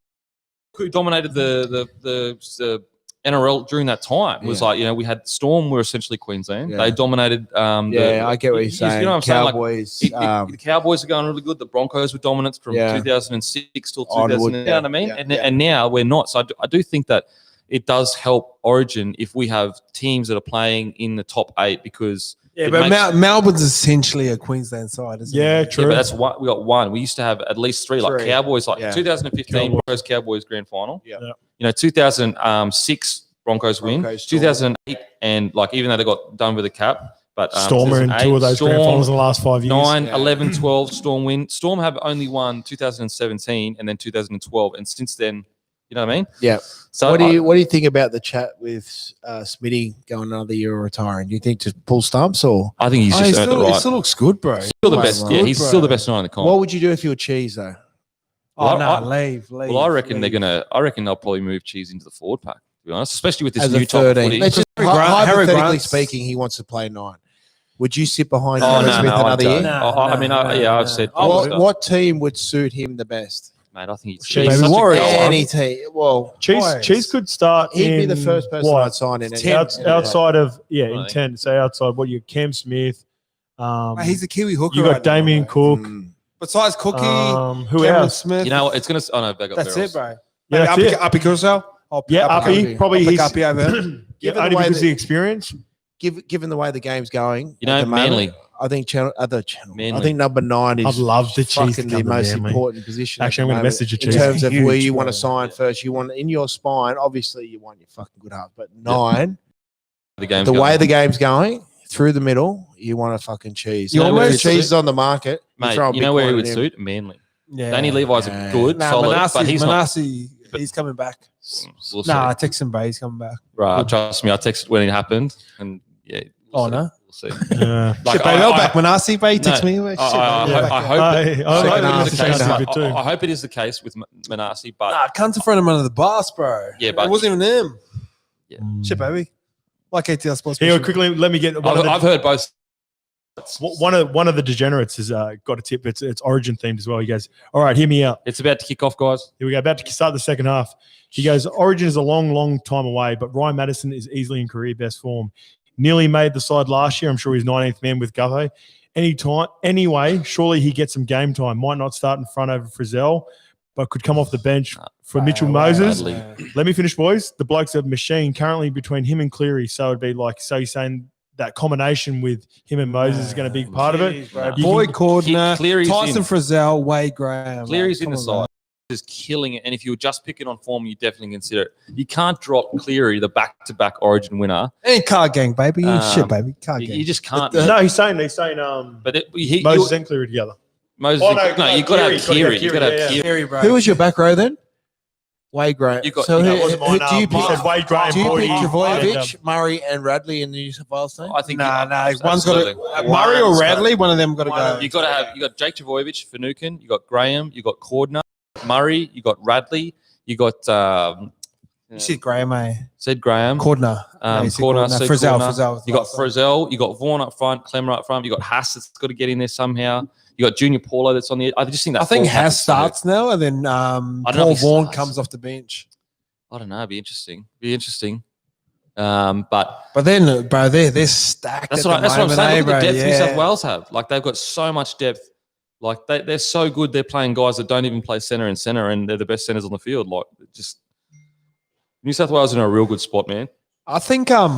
who dominated the NRL during that time was like, we had Storm were essentially Queensland. Yeah. They dominated. I get what you're saying. You know what I'm Cowboys. saying? Like, the Cowboys are going really good. The Broncos were dominant from 2006 till 2000. You know what I mean? And now we're not. So I do think that it does help Origin if we have teams that are playing in the top 8 because. Yeah, but Melbourne's essentially a Queensland side, isn't it? Yeah, true. Yeah, but that's what we got one. We used to have at least 3, like Cowboys, like 2015 Broncos Cowboys grand final. Yeah. 2006 Broncos win. 2008 and like even though they got done with the cap, but Storm in 2 of those grand finals in the last 5 years. 9, 11, 12 Storm win. Storm have only won 2017 and then 2012, and since then, you know what I mean? Yeah. So what do you think about the chat with Smitty going another year or retiring? Do you think to pull stumps or? I think he's just earned the right. He still looks good, bro. Still the best. Yeah, he's still the best nine in the comp. What would you do if you were Cheese though? Leave. Well, I reckon they'll probably move Cheese into the forward pack. To be honest, especially with this As new a top 13. footy. Let's just hypothetically speaking, he wants to play 9. Would you sit behind Smith another year? I've said. What team would suit him the best? Mate, I think he's Maybe Warriors. Any team. Well, Cheese could start. he'd be the first person I'd sign in. Outside of intent. Say outside. What you Cam Smith? He's a Kiwi hooker. You got Damien Cook. Besides Cookie, who Cameron else? Smith. You know, it's gonna. Oh no, back up. That's it, bro. Yeah, that's it. Uppy Kursel. Uppy. Probably he's Uppy over him. only because of the experience. Given the way the game's going, Manly. I think channel. Manly. I think number 9 is. I'd love the Cheese fucking to the come most to Manly. important position. Actually, I'm going to message you, in Cheese. terms of where Huge, you want to bro. sign first. You want in your spine. Obviously, you want your fucking good half, but 9. The way the game's going through the middle, you want a fucking Cheese. You almost- If Cheese is on the market, Mate, you know where he would suit? Manly. Yeah. Danny Levi's a good, solid, but he's not. He's coming back. We'll see. I text him, bro. He's coming back. Right, trust me. I texted when it happened, and Oh, no? We'll see. Yeah. Shit, baby, I'll back Manasi, bro. Text me. I hope it is the case with Manasi, but cunts in front of him under the bus, bro. Yeah, but it wasn't even him. Yeah. Shit, baby. Like ATL Sports. Here, quickly, let me get. I've heard both. One of the degenerates has got a tip. It's Origin themed as well. He goes, "All right, hear me out. It's about to kick off, guys. Here we go. About to start the second half." He goes, "Origin is a long, long time away, but Ryan Madison is easily in career best form. Nearly made the side last year. I'm sure he's 19th man with Gutho. Anyway, surely he gets some game time. Might not start in front over Frizzell, but could come off the bench for Mitchell Moses. Let me finish, boys. The bloke's a machine currently between him and Cleary. So it'd be like, so you're saying that combination with him and Moses is going to be part of it. Boy Cordner, Cleary's Tyson Frizzell, Wade Graham. Cleary's in the side. Is killing it, and if you were just picking on form, you definitely consider it. You can't drop Cleary, the back-to-back Origin winner. And card gang, baby. Shit, baby. Card gang. You just can't. No, he's saying but Moses and Cleary together. Moses, you got to have Cleary. You got to have Cleary, bro. Who was your back row then? Wade Graham. You got- so you who, got- who do you pick? Wade Graham, Do you pick Brody, Travojevic, Murray, and Radley in the New South Wales team? I think Nah. One's absolutely. got to Murray or Radley. One of them got to go. You got Jake Travojevic, Finucane. You got Graham. You got Cordner, Murray. You got Radley. You got You said Graham, eh? said Graham. Cordner. Cordner. Said Frizzell. Cordner. Frizzell. You got Frizzell. You got Vaughan up front. Clemmer up front. You got Haas that's got to get in there somehow. You got Junior Paulo that's on the. I just think that. I think Haas starts now, and then know if Paul he Vaughan starts. comes off the bench. I don't know. It'd be interesting. But then, bro, they're stacked. that's at what I'm the saying. moment, Look at the depth New yeah. South Wales have. Like they've got so much depth. Like they're so good. They're playing guys that don't even play center, and they're the best centers on the field. Like just New South Wales are in a real good spot, man. I think like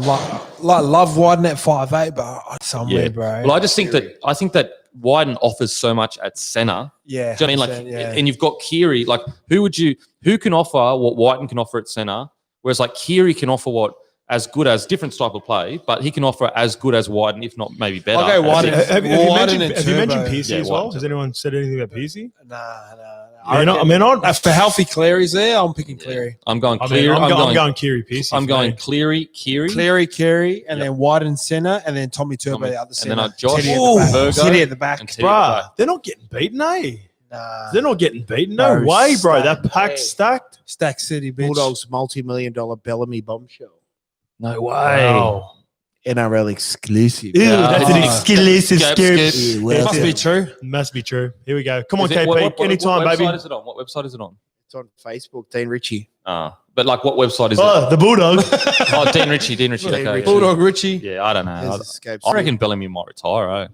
Love Wyden at 5'8", but somewhere, bro. Well, I think that Wyden offers so much at center. Yeah, Do you know what I mean? Like, and you've got Keary. Like, who can offer what Wyden can offer at center Whereas like Keary can offer what as good as different type of play, but he can offer as good as Wyden, if not maybe better. I'll go Wyden. Have you mentioned Turbo. Pearcey as well? Wyden. Has anyone said anything about Pearcey? Nah. For healthy Cleary's there, I'm picking Cleary. I'm going I'm Cleary. going Keary Pearcey. I'm going Cleary, Keary, and then Wyden centre, and then Tommy Turbo the other centre. And then Josh Teddy at the back. Bruh, they're not getting beaten, eh? Nah. They're not getting beaten. No way, bro. That pack's stacked. Stack City, bitch. Bulldogs multi-million-dollar Bellamy bombshell. No way. Wow. NRL exclusive. Ew, that's an exclusive scoop. It must be true. Must be true. Here we go. Come on, Is it- KP. Anytime, what baby. website is it on? What website is it on? It's on Facebook, Dean Ritchie. But like, what website is Oh, it? the Bulldog. Oh, Dean Ritchie. Okay. Ritchie. Bulldog Richie. Yeah, I don't know. There's escapes. I reckon Bellamy might retire. Eh?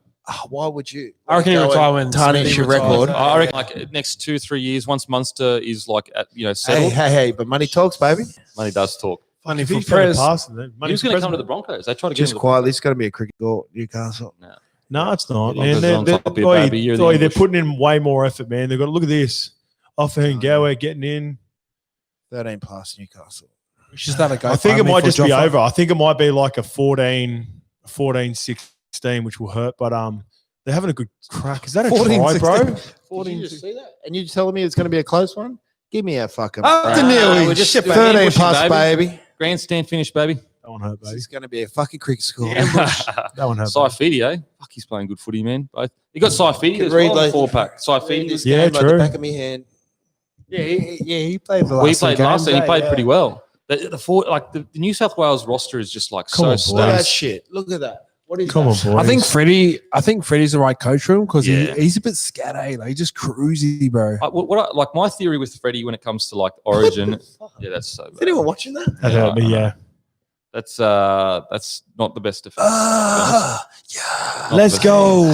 Why would you? I reckon he'll retire when tarnish your record. I reckon like next 2-3 years, once Munster is like at, settled, Hey, but money talks, baby. money does talk. Funny If for he's going to Prez. pass it, then He money was for going to come to president. the Broncos. They tried to get Just him to the quietly, it's going to be a cricket goal, Newcastle. No, it's not, Broncos man. are on top of you, baby. You're the They're English. putting in way more effort, man. They've got to look at this. Offa and Gower getting in. 13 plus Newcastle. She's done a go. I think it might just be over. I think it might be like a 14-16, which will hurt. But they're having a good crack. Is that a 14, try, bro? 16. 14. Did you just see that? And you're telling me it's going to be a close one? Give me a fucking we're just 13 plus, baby. Grandstand finish, baby. That one hurt, This baby. is going to be a fucking cricket score. That one hurt. Saifidi, eh? Fuck, he's playing good footy, man. Both. You got Saifidi Could as read well. like- 4-pack. Saifidi. This Yeah, game like true. the back of my hand. Yeah, he played the last We played last year. He played pretty well. well. The New South Wales roster is just like Come on, so boys. Look at that stacked. shit. Look at that. What is Come that? on, boys. I think Freddie's the right coach for him because Yeah. he's a bit scatty. Like, he's just cruisy, bro. Like my theory with Freddie when it comes to like Origin. Yeah, that's so Is bad. anyone watching that? That hurt me, yeah. That's not the best defense. Yeah. Let's go.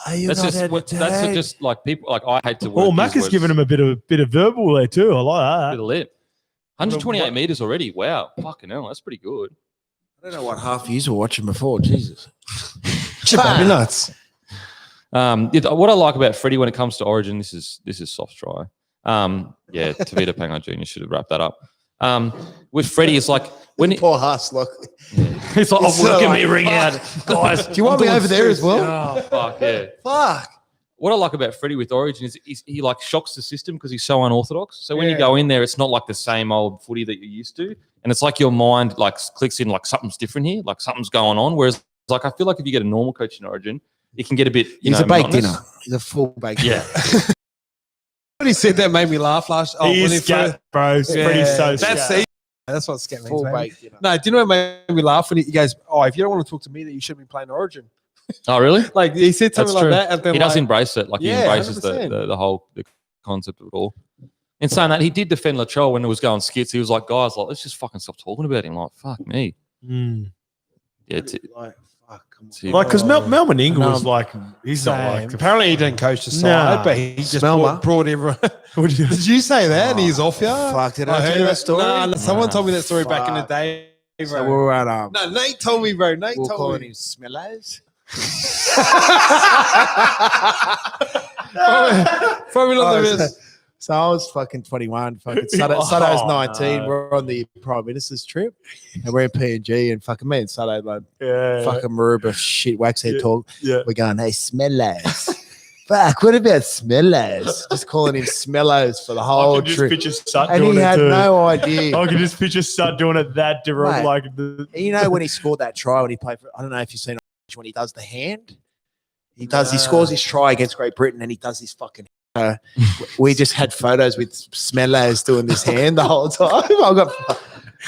That's just like people like I hate to work. Oh, Mac has given him a bit of verbal there too. I like bit that. of lip. 128 meters already. Wow, fucking hell, that's pretty good. I don't know what half of you were watching before. Jesus. Baby nuts. What I like about Freddie when it comes to Origin, this is soft try. Tavita Pangai Jr. should have wrapped that up. With Freddie, it's like when Poor Huss, look. it's like, It's look at like, me ring out, guys. Do you want me over there as well? Oh fuck yeah. Fuck. What I like about Freddie with Origin is he like shocks the system because he's so unorthodox. So when you go in there, it's not like the same old footy that you're used to, and it's like your mind like clicks in like something's different here, like something's going on. Whereas like I feel like if you get a normal coach in Origin, it can get a bit. He's a baked monotonous. dinner. He's a full baked Yeah. When he said that made me laugh last. He is scat, bro. Freddie's so scat. That's what scat means. Full Full baked dinner. No, do you know what made me laugh when he goes, "Oh, if you don't want to talk to me, then you shouldn't be playing Origin." Oh really? Like he said something That's like true. that, and then He does embrace it. Like he Yeah, embraces 100%. the whole concept of it all. In saying that, he did defend Latrell when it was going skits. He was like, guys, like let's just fucking stop talking about him. Like, fuck me. Mm. Yeah, Like, fuck, come on. Like, because Melbourne Ingle No, was like, he's not Same. like. Apparently he didn't coach the side, Nah. but he just Smelma. brought everyone. What do you- Did you say that? And he's off you? Fuck, did I heard tell you it. that story? No, someone told me that story back in the Fuck. day. So Bro. we were at No, Nate told me, bro. Nate we were told calling me. him Smellers. Probably not the best. So I was fucking 21. Fucking Suddo was 19. no. We're on the Prime Minister's trip, and we're in PNG, and fucking me and Suddo like Yeah. fucking Maruba shit waxhead Yeah. talk. Yeah. We're going, hey, Smellers. Fuck, what about Smellers? Just calling him Smellos for the I whole can just trip. picture Sut And doing he it had too. no idea. I can just picture Sut doing it that direct, Mate. like the. And you know when he scored that try when he played for, I don't know if you've seen it, when he does the hand, he scores his try against Great Britain and he does his fucking. We just had photos with Smellos doing this hand the whole time. I got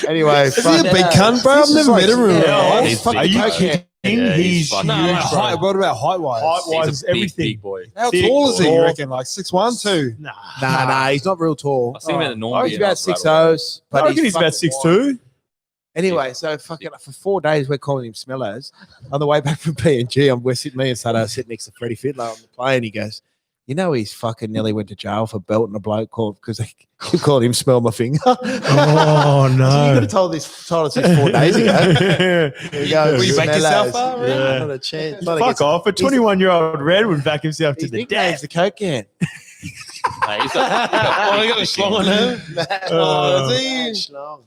anyway. Is he a big cunt, bro? I've never met him. Yeah, He's fucking Are you big, kidding? Yeah, he's He's fucking No, huge, no, bro. height. What about height-wise? Height-wise, He's a big, everything. big boy. How Thick, tall is he, you tall. reckon? Like 6'1", 2? Nah, he's not real tall. I think about the Oh, normal. he's about 6'0", I reckon he's about fucking 6'2". wide. Anyway, so fucking for 4 days we're calling him Smellos. On the way back from PNG, we're sitting, me and Sado sitting next to Freddie Fittler on the plane. He goes, you know, he's fucking nearly went to jail for belting a bloke called because they keep calling him Smell My Finger. Oh So you could no! have told us this 4 days ago. There you go. Will you back Smellos. yourself up, man? Yeah. Not a chance. Not Fuck against- off! A 21-year-old Red would back himself to His the nickname's death. the Coke can. He's got Oh, he got a schlong on him. Oh, is he? Schlong.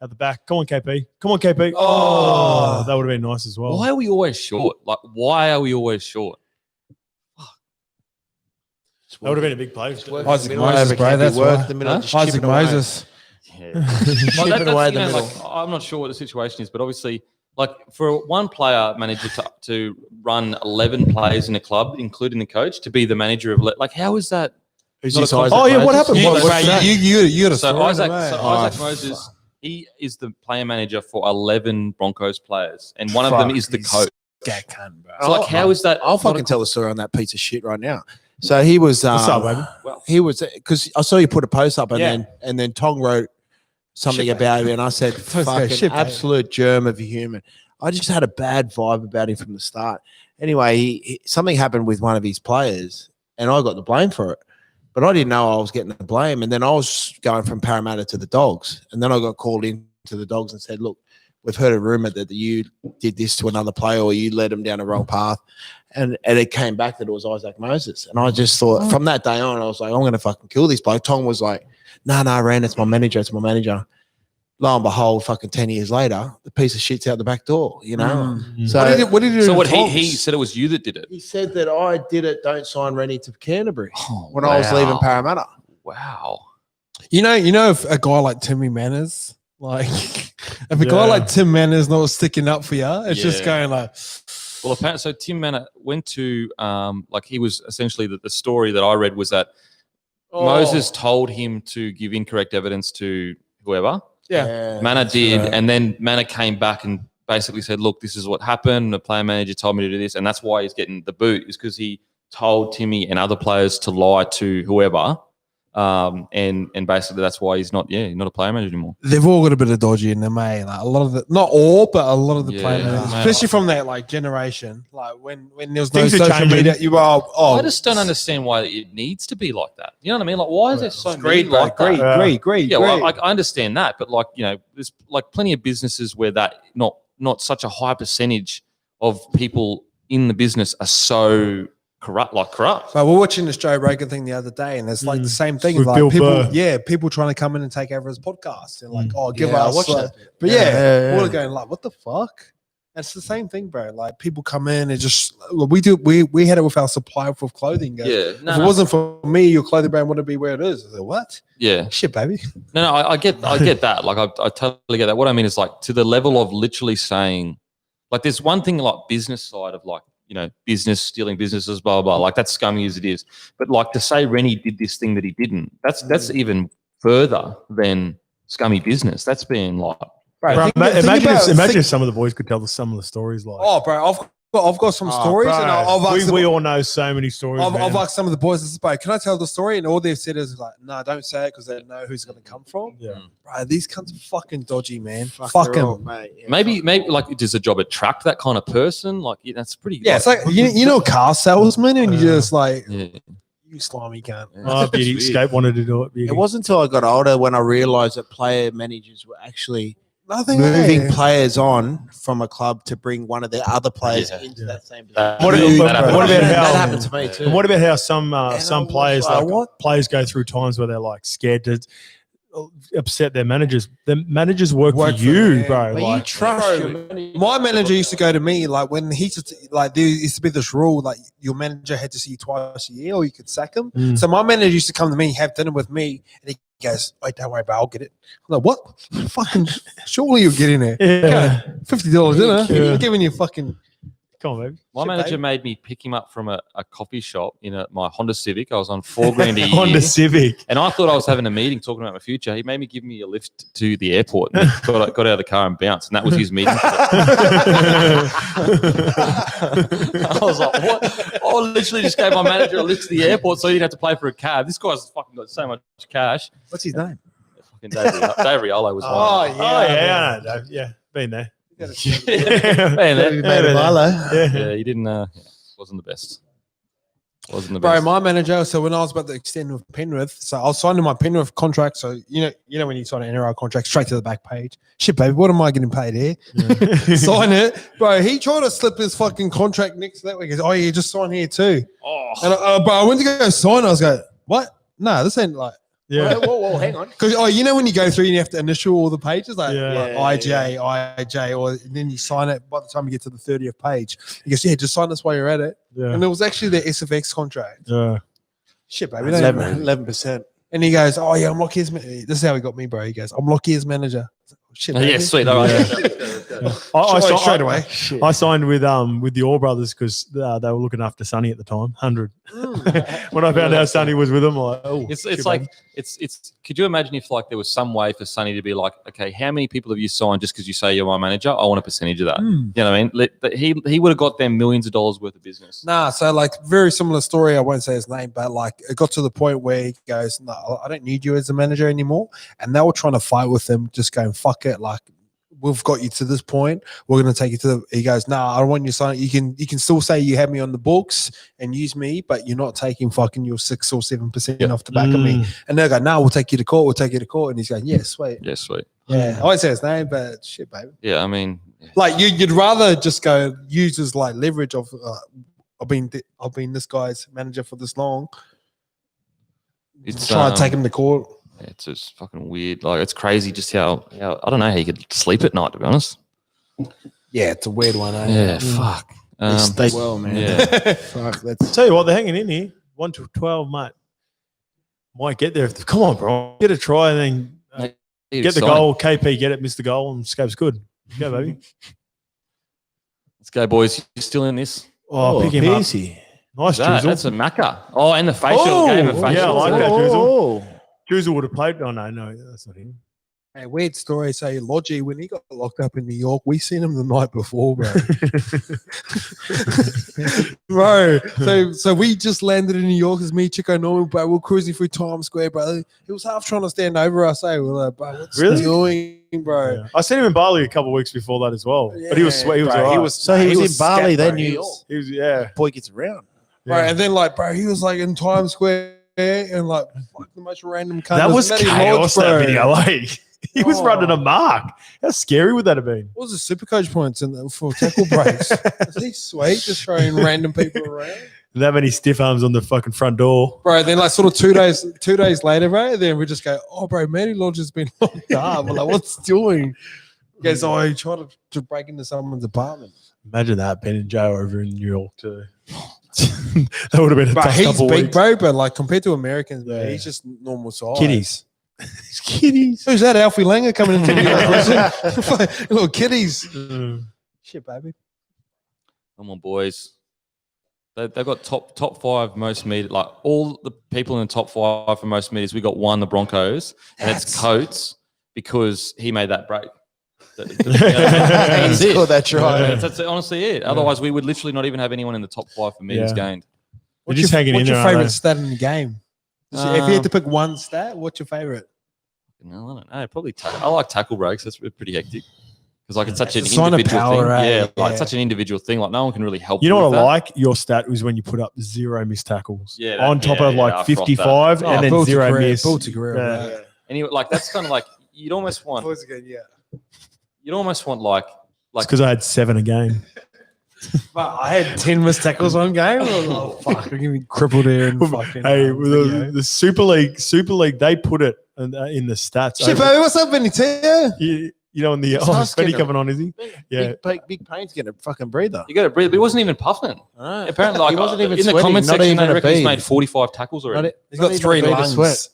at the back. Come on, KP. Come on, KP. Oh. That would have been nice as well. Why are we always short? Like, why are we always short? That would have been a big play. Isaac Moses, bro. That's why. Isaac Moses. Yeah. I'm not sure what the situation is, but obviously, like for one player manager to run 11 players in a club, including the coach, to be the manager of like, how is that? Oh yeah, what happened? Isaac Moses, he is the player manager for 11 Broncos players, and one of them is the coach. So like, how is that? I'll fucking tell the story on that piece of shit right now. So he was, what's up, baby? He was, because I saw you put a post up, and then Tong wrote something about him, and I said, fucking absolute germ of a human. I just had a bad vibe about him from the start. Anyway, something happened with one of his players, and I got the blame for it. But I didn't know I was getting the blame. And then I was going from Parramatta to the Dogs. And then I got called in to the Dogs and said, look, we've heard a rumor that you did this to another player or you led him down the wrong path. And it came back that it was Isaac Moses. And I just thought, from that day on, I was like, I'm going to fucking kill this bloke. Tom was like, no, Ran, it's my manager. It's my manager. Lo and behold, fucking 10 years later, the piece of shit's out the back door, you know? So what did he do? So he said it was you that did it? He said that I did it, don't sign Rennie to Canterbury when I was leaving Parramatta. Wow. You know, if a guy like Timmy Manners, like, if a guy like Tim Manners not sticking up for you, it's just going like... Well, apparently, so Tim Manners went to, like he was essentially, the story that I read was that Moses told him to give incorrect evidence to whoever. Yeah. Manor did, and then Manor came back and basically said, look, this is what happened. The player manager told me to do this, and that's why he's getting the boot, is because he told Timmy and other players to lie to whoever. And basically that's why he's not a player manager anymore. They've all got a bit of dodgy in them, eh? Like a lot of the, not all, but a lot of the player managers, especially from that like generation, like when there was no social media, you are. I just don't understand why it needs to be like that. You know what I mean? Like, why is there so many like that? Greed. Yeah, well, I understand that, but like, you know, there's like plenty of businesses where that not such a high percentage of people in the business are so corrupt. But we're watching this Joe Rogan thing the other day, and it's like the same thing. Like Bill people, Burr. people trying to come in and take over his podcast and like, give I us. watched that. But we're going like, what the fuck? It's the same thing, bro. Like people come in and just we had it with our supply of clothing. If it wasn't for me, your clothing brand wouldn't be where it is. I said, what? Yeah, shit, baby. No, I get that. Like I totally get that. What I mean is like to the level of literally saying, like, there's one thing like business side of like, you know, business, stealing businesses, blah, blah, blah. Like, that's scummy as it is. But, like, to say Rennie did this thing that he didn't, that's even further than scummy business. That's being like... Bro, imagine if some of the boys could tell some of the stories. Like, oh, bro, I've got some stories. Bro, and we all know so many stories. I've asked some of the boys, this is, bro, can I tell the story? And all they've said is like, no, don't say it because they know who's going to come from. Yeah. Bro, these cunts are fucking dodgy, man. Fuck them. Yeah, maybe like, does the job attract that kind of person? Like, that's pretty... Yeah, it's like, you know, a car salesman, and you're just like... Yeah. You slimy cunt. Beauty Escape wanted to do it. It wasn't until I got older when I realised that player managers were actually... moving players on from a club to bring one of their other players into that same position. That happened to me too. What about how some players players go through times where they're like scared to upset their managers? The managers work for you, bro. Like, you trust your manager. My manager used to go to me like when he like there used to be this rule like your manager had to see you twice a year or you could sack him. So my manager used to come to me, have dinner with me, and he goes, "Wait, don't worry about it, I'll get it." I'm like, "What? Fucking surely you'll get in there." Yeah. $50 dinner. You're giving you fucking... Come on, baby. My manager made me pick him up from a coffee shop in my Honda Civic. I was on $4,000 a year. Honda Civic. And I thought I was having a meeting talking about my future. He made me give me a lift to the airport and got out of the car and bounced. And that was his meeting. I was like, what? I literally just gave my manager a lift to the airport so he didn't have to pay for a cab. This guy's fucking got so much cash. What's his name? Fucking Dave Riolo was one. Yeah, been there. Yeah, he didn't. Wasn't the best. Bro, my manager. So when I was about to extend with Penrith, so I was signing my Penrith contract. So you know when you sign an NRL contract, straight to the back page. Shit, baby, what am I getting paid here? Yeah. Sign it, bro. He tried to slip his fucking contract next to that week. He goes, "Oh, yeah, just sign here too." Oh, and bro, I went to go sign. I was going, "What? No, this ain't like." Yeah. Whoa, hang on. Because you know when you go through and you have to initial all the pages like, Yeah. IJ, or then you sign it by the time you get to the 30th page. He goes, yeah, just sign this while you're at it. Yeah. And it was actually the SFX contract. Yeah. Shit, baby. 11%. And he goes, oh yeah, I'm Lockyer's. This is how he got me, bro. He goes, I'm Lockyer's manager. Shit, baby. Yeah, sweet. All right. Straight away. I signed with the All Brothers because they were looking after Sonny at the time. 100. When I found out Sonny was with them, I'm like, oh, It's like it's. Could you imagine if like there was some way for Sonny to be like, okay, how many people have you signed just because you say you're my manager? I want a percentage of that. You know what I mean? He would have got them millions of dollars worth of business. Nah, so like very similar story. I won't say his name, but like it got to the point where he goes, no, I don't need you as a manager anymore. And they were trying to fight with him, just going, fuck it, like. We've got you to this point. We're going to take you to the. He goes, nah, I don't want you to sign. You can still say you have me on the books and use me, but you're not taking fucking your 6 or 7% off the back of me. And they go, no, we'll take you to court. We'll take you to court. And he's going, yeah, sweet. Yeah, sweet. Yeah, I won't say his name, but shit, baby. Yeah, I mean, like you'd rather just go use as like leverage of I've been this guy's manager for this long. It's try and take him to court. It's just fucking weird. Like it's crazy just how I don't know how you could sleep at night, to be honest. Yeah, it's a weird one. Yeah, fuck. They stay well, man. Yeah. Fuck. That's tell you what, they're hanging in here. 1 to 12, mate. Might get there. Come on, bro. Get a try and then get the goal. KP, get it, miss the goal, and Scape's good. Go, baby. Let's go, boys. You're still in this. Oh, pick him up. Nice, Juizel. That's a macca. Oh, and the facial game of facial. Yeah, I like that, Juizel. Juizel would have played. Oh, no, that's not him. Hey, weird story. So Logie, when he got locked up in New York, we seen him the night before, bro. Bro, so we just landed in New York as me, Chico, Norman, bro. We're cruising through Times Square, bro. He was half trying to stand over us. We're like, bro, what's he doing, bro? Yeah. I seen him in Bali a couple of weeks before that as well. Yeah, but he was sweet. He was all right. he was in Bali, then New York. He was, yeah. Boy gets around. Bro, and then like, bro, he was like in Times Square and like fuck the most random cunt. That was chaos, that video, eh? He was running a mark. How scary would that have been? What was the super coach points for tackle breaks? Is he sweet just throwing random people around? That many stiff arms on the fucking front door. Bro, then like sort of 2 days later, bro, then we just go, oh, bro, Matty Lodge has been locked up. We're like, what's he doing? He goes, oh, he tried to break into someone's apartment. Imagine that, being in jail over in New York too. That would have been a tough he's couple big, weeks. bro, but like compared to Americans, man, he's just normal size. Kitties. Kitties. Who's that? Alfie Langer coming into the prison? Little kitties. Shit, baby. Come on, boys. They've got top 5 most meters. Like all the people in the top 5 for most meters, we got one, the Broncos, and it's Coates because he made that break. That's it. That's right. That's honestly it. Otherwise, we would literally not even have anyone in the top 5 for meters gained. What's your favorite stat in the game? If you had to pick one stat, what's your favorite? No, I don't know. Probably I like tackle breaks. That's pretty hectic because like it's such an sign of individual power, thing. It's such an individual thing. Like no one can really help. You know what with I that. like? Your stat was when you put up 0 missed tackles. Yeah, on top of like 55 and then built 0 career, miss. built a career, Anyway, like that's kind of like you'd almost want. You'd almost want like because I had 7 a game. But I had 10 missed tackles one game. Oh fuck! I'm gonna be crippled here and fucking. Hey, the Super League, they put it in the stats. Shit, baby, what's up, Benny? You know, in the Benny coming on, is he? Yeah, Big Payne's getting a fucking breather. You got to breathe, but he wasn't even puffing. Right. Apparently, like he wasn't even in the sweating, comment not section, even they a reckon he's bead. made 45 tackles already. He's got 3 lungs.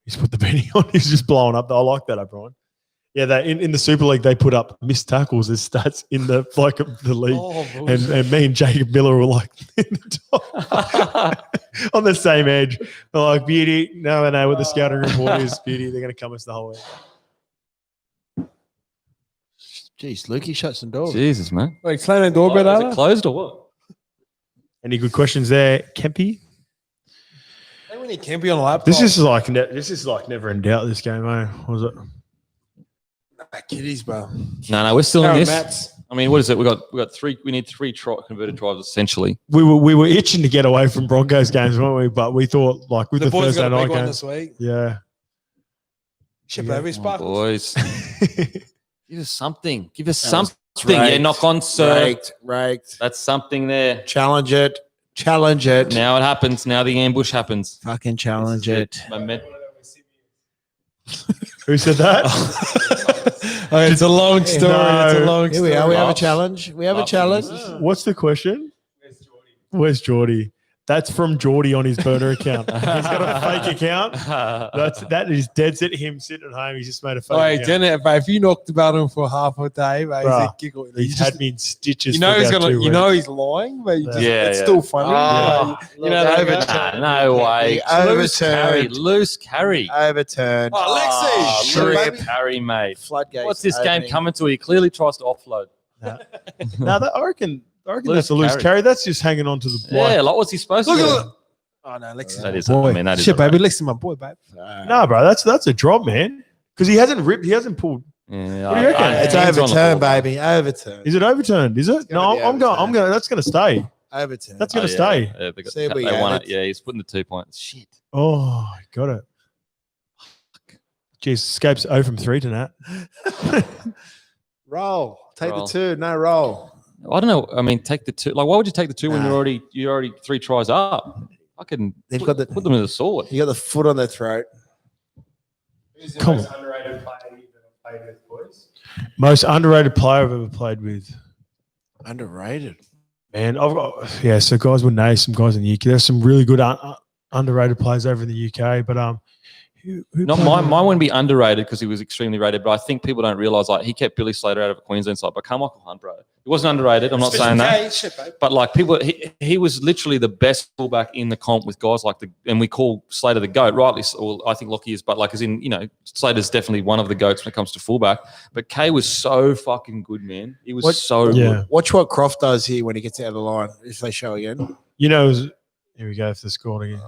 He's put the Benny on. He's just blowing up. I like that, O'Brien. Yeah, in the Super League, they put up missed tackles as stats in the league. And me and Jacob Miller were like in the top on the same edge. They're like, beauty. No, what the scouting report is, beauty. They're going to come us the whole way. Jeez, Lukey, shut some doors. Jesus, man. Wait, slam that door, Is it closed or what? Any good questions there, Kempy? Hey, we need Kempy on the laptop. This is like never in doubt. This game, eh? What was it? Kitties, bro. No, we're still in this. Mats. I mean, what is it? We got 3. We need 3 converted drives essentially. We were itching to get away from Broncos games, weren't we? But we thought like with the boys Thursday got a night big one game, this week. yeah. Shit, baby, sparkles. Boys, give us something. Give us something. Yeah, knock on, sir. Raked. That's something there. Challenge it. Challenge it. Now it happens. Now the ambush happens. Fucking challenge it. Who said that? It's a long story. No. It's a long Here story. we are. We have a challenge. We have a challenge. What's the question? Where's Geordie? That's from Geordie on his burner account. He's got a fake account. That is dead set him sitting at home. He's just made a fake Wait, account. Janet, if you knocked about him for half a day, mate, Bruh, giggle. He's had me in stitches. You know for he's about gonna. 2 You know weeks. he's lying, but Yeah, it's still funny. You know, overturned. no way. Loose carry. Loose carry. Overturned. Oh, Lexi, Loose carry, mate. Floodgates. What's this opening. game coming to? He clearly tries to offload. I reckon Loose that's a loose carry. carry. That's just hanging on to the block. Yeah, like what's he supposed to do? Oh no, Lexi's That my is- boy. I mean, that is Shit, a- baby, Lexi's my boy, babe. No, bro, that's a drop, man. Because he hasn't ripped. He hasn't pulled. Yeah, What do you reckon? It's hands on the overturned, ball. baby. Overturned. Is it overturned? Is it? No, gonna be I'm going. I'm overturned. going. That's going to stay. Overturned. That's going to Oh, stay. Yeah, they, got, See, we they have won it. it. Yeah, he's putting the 2 points. Shit. Oh, got it. Jeez, escapes 0 from 3 tonight. Roll. Take Roll. the 2. No roll. I don't know. I mean, take the 2. Like, why would you take the 2 when Nah. you're already 3 tries up? I can They've put, got the- put them in the sword. You got the foot on their throat. Who's the Come most underrated player you've ever played with, boys? Most underrated player I've ever played with. Underrated. Man, I've got so guys will know some guys in the UK. There's some really good underrated players over in the UK, but who Not played mine. with- Mine wouldn't be underrated because he was extremely rated, but I think people don't realize like he kept Billy Slater out of a Queensland side. But Carmichael Hunt, bro, he wasn't underrated. I'm not saying that. But like people, he was literally the best fullback in the comp with guys like and we call Slater the GOAT, rightly. Well, I think Lockie is, but like as in, Slater's definitely one of the GOATs when it comes to fullback. But Kay was so fucking good, man. He was so good. Watch what Croft does here when he gets out of the line. If they show again. Here we go for the score again.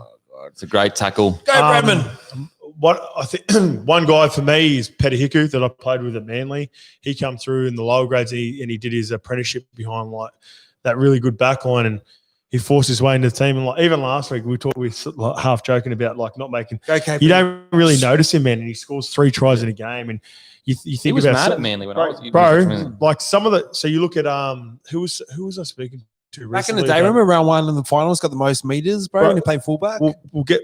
It's a great tackle. Go, Bradman. What I think one guy for me is Pettihiku that I played with at Manly. He come through in the lower grades and he did his apprenticeship behind like that really good backline and he forced his way into the team. And like even last week we were half joking about like not making. You don't really notice him, man, and he scores 3 tries in a game. And you think He was about mad at Manly when I was bro. Like some of the so you look at who was I speaking to Back in recently the day, about- remember round 1 in the finals got the most meters, bro, when he played fullback? We'll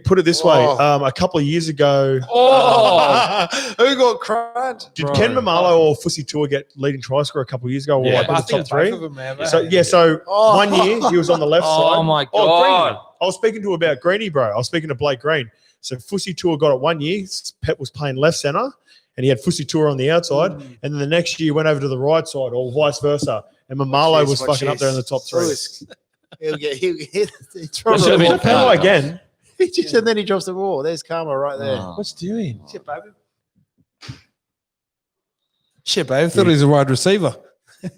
put it this way. A couple of years ago, Who got crunched? did Ken Mamalo or Fussy Tour get leading try scorer a couple of years ago? Or Yeah. like in I the think top 3? both of them have. So 1 year he was on the left side. Oh my Greeny. god! I was speaking to about Greeny, bro. I was speaking to Blake Green. So Fussy Tour got it 1 year. Pep was playing left centre, and he had Fussy Tour on the outside. And then the next year went over to the right side, or vice versa. And Mamalo was fucking up there in the top 3. He'll get That should have been a Penalty penalty. again. and then he drops the ball. There's karma right there. Oh. What's doing? Shit, baby. Shit, babe. I thought he was a wide receiver. Got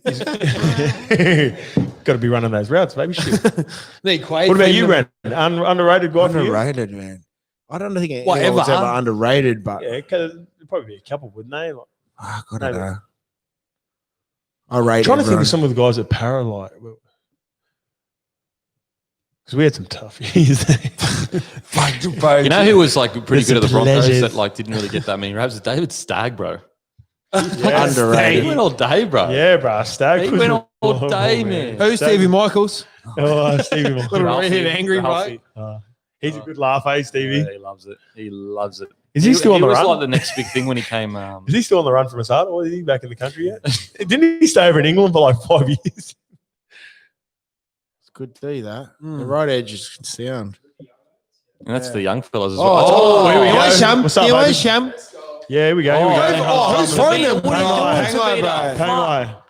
to be running those routes, baby. Shit. What What about you, Ren? Underrated guy for you? Underrated, man. I don't think Whatever. anyone was ever underrated, but Yeah, there'd probably be a couple, wouldn't they? Like, I don't Maybe. know. I rate I'm trying to think everyone. of some of the guys at Paralite. Because we had some tough years there. You know who was like pretty There's good at the some Broncos pleasures. that like didn't really get that many raps? David Stagg, bro. Underrated. He went all day, bro. Yeah, bro. Stag. He was went a- all day, man. Who's Stag- Stevie Michaels? Oh, Stevie. Moore. Little Ralphie, redhead angry, Ralphie. mate. He's a good laugh, eh, Stevie? Yeah, he loves it. He loves it. Is he still on the He was run? like the next big thing when he came. Is he still on the run from his heart, or is he back in the country yet? Didn't he stay over in England for like 5 years? It's good to see that. The right edge is sound. And that's the young fellas as Oh, well. oh, here we you go. want Sham? What's up, You want baby? Sham? Yeah, here we go. Here we go. who's throwing them? What are you Pangai. doing? Pangai.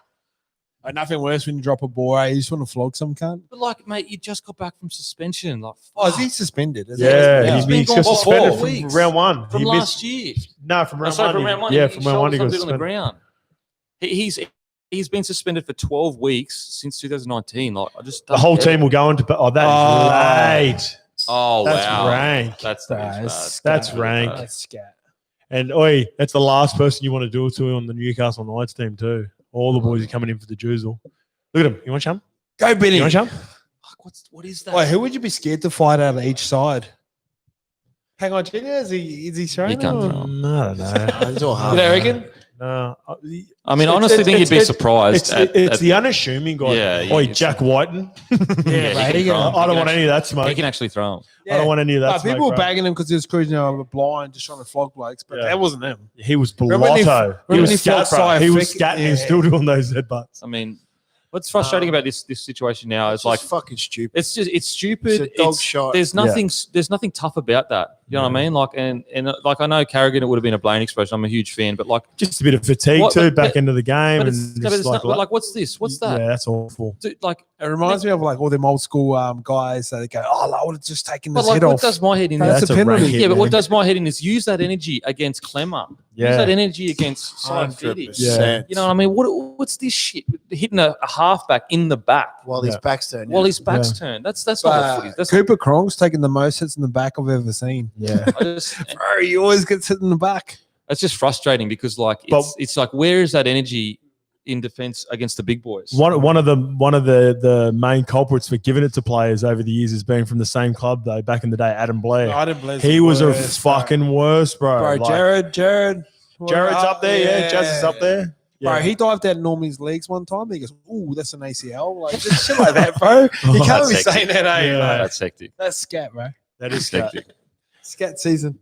Nothing worse when you drop a ball, eh? You just want to flog some cunt. But like, mate, you just got back from suspension. Like, Oh, is he suspended? Is Yeah, He's he's been got gone for suspended 4 from weeks. round 1. from He last missed. year? No, from round 1. From round 1. Yeah, His from round 1 he shoulders got on the suspended. ground. He's been suspended for 12 weeks since 2019. Like, I just The whole team will go into. Oh, that is late. Oh, That's wow. rank. That's That's rank. That's scat. And oi, that's the last person you want to do it to on the Newcastle Knights team too. All the boys are coming in for the Juzel. Look at him. You want Sham? Go, Benny. You want Sham? What is that? Wait, who would you be scared to fight out of each side? Hang on, Junior. Is he Australian? He can't or- throw. I don't know. It's all You hard. know, reckon? No. I mean, honestly, think you'd be surprised. It's the unassuming guy. Yeah, Oi, yeah, Jack Whiten. Yeah, he can throw 'em. I don't want any of that smoke. He can actually throw them. I don't want any of that smoke. People were bro. bagging him because he was cruising over blind, just trying to flog blokes, but that wasn't him. He was Remember when he- blotto. He remember was when he fought scat, bro. He was Cy scatting. He was still doing those headbutts. I mean, what's frustrating about this situation now is like fucking stupid. it's stupid. It's a dog shot. There's nothing tough about that. You know what I mean? Like and like I know Carrigan, it would have been a Blaine expression. I'm a huge fan, but like Just a bit of fatigue back into the game. but And it's, just it's not, like what's this? What's that? Yeah, that's awful. Dude, like It reminds me of like all them old school guys that go, "Oh, I would have just taken but this like head what off." does my head in That's this? a penalty. Yeah, but what man. does my head in is use that energy against Clemmer. Yeah. Use that energy against Simon Footy. Yeah. You know what I mean? What's this shit? Hitting a halfback in the back While his back's turned. while his back's turned. That's not what footy is. That's Cooper Cronk's taking the most hits in the back I've ever seen. Yeah. Bro, he always gets hit in the back. It's just frustrating because like it's like where is that energy in defense against the big boys? One of the main culprits for giving it to players over the years has been from the same club though. Back in the day, Adam Blair. He was a fucking worst, bro. Bro, Like, Jared's up there, yeah. Jazz is up there. Bro, Yeah. he dived out Norman's legs one time. He goes, "Ooh, that's an ACL." Like just shit like that, bro. You can't that's be hectic. saying that, eh? Yeah. bro? That's hectic. That's scat, bro. That is Hectic. Scat season.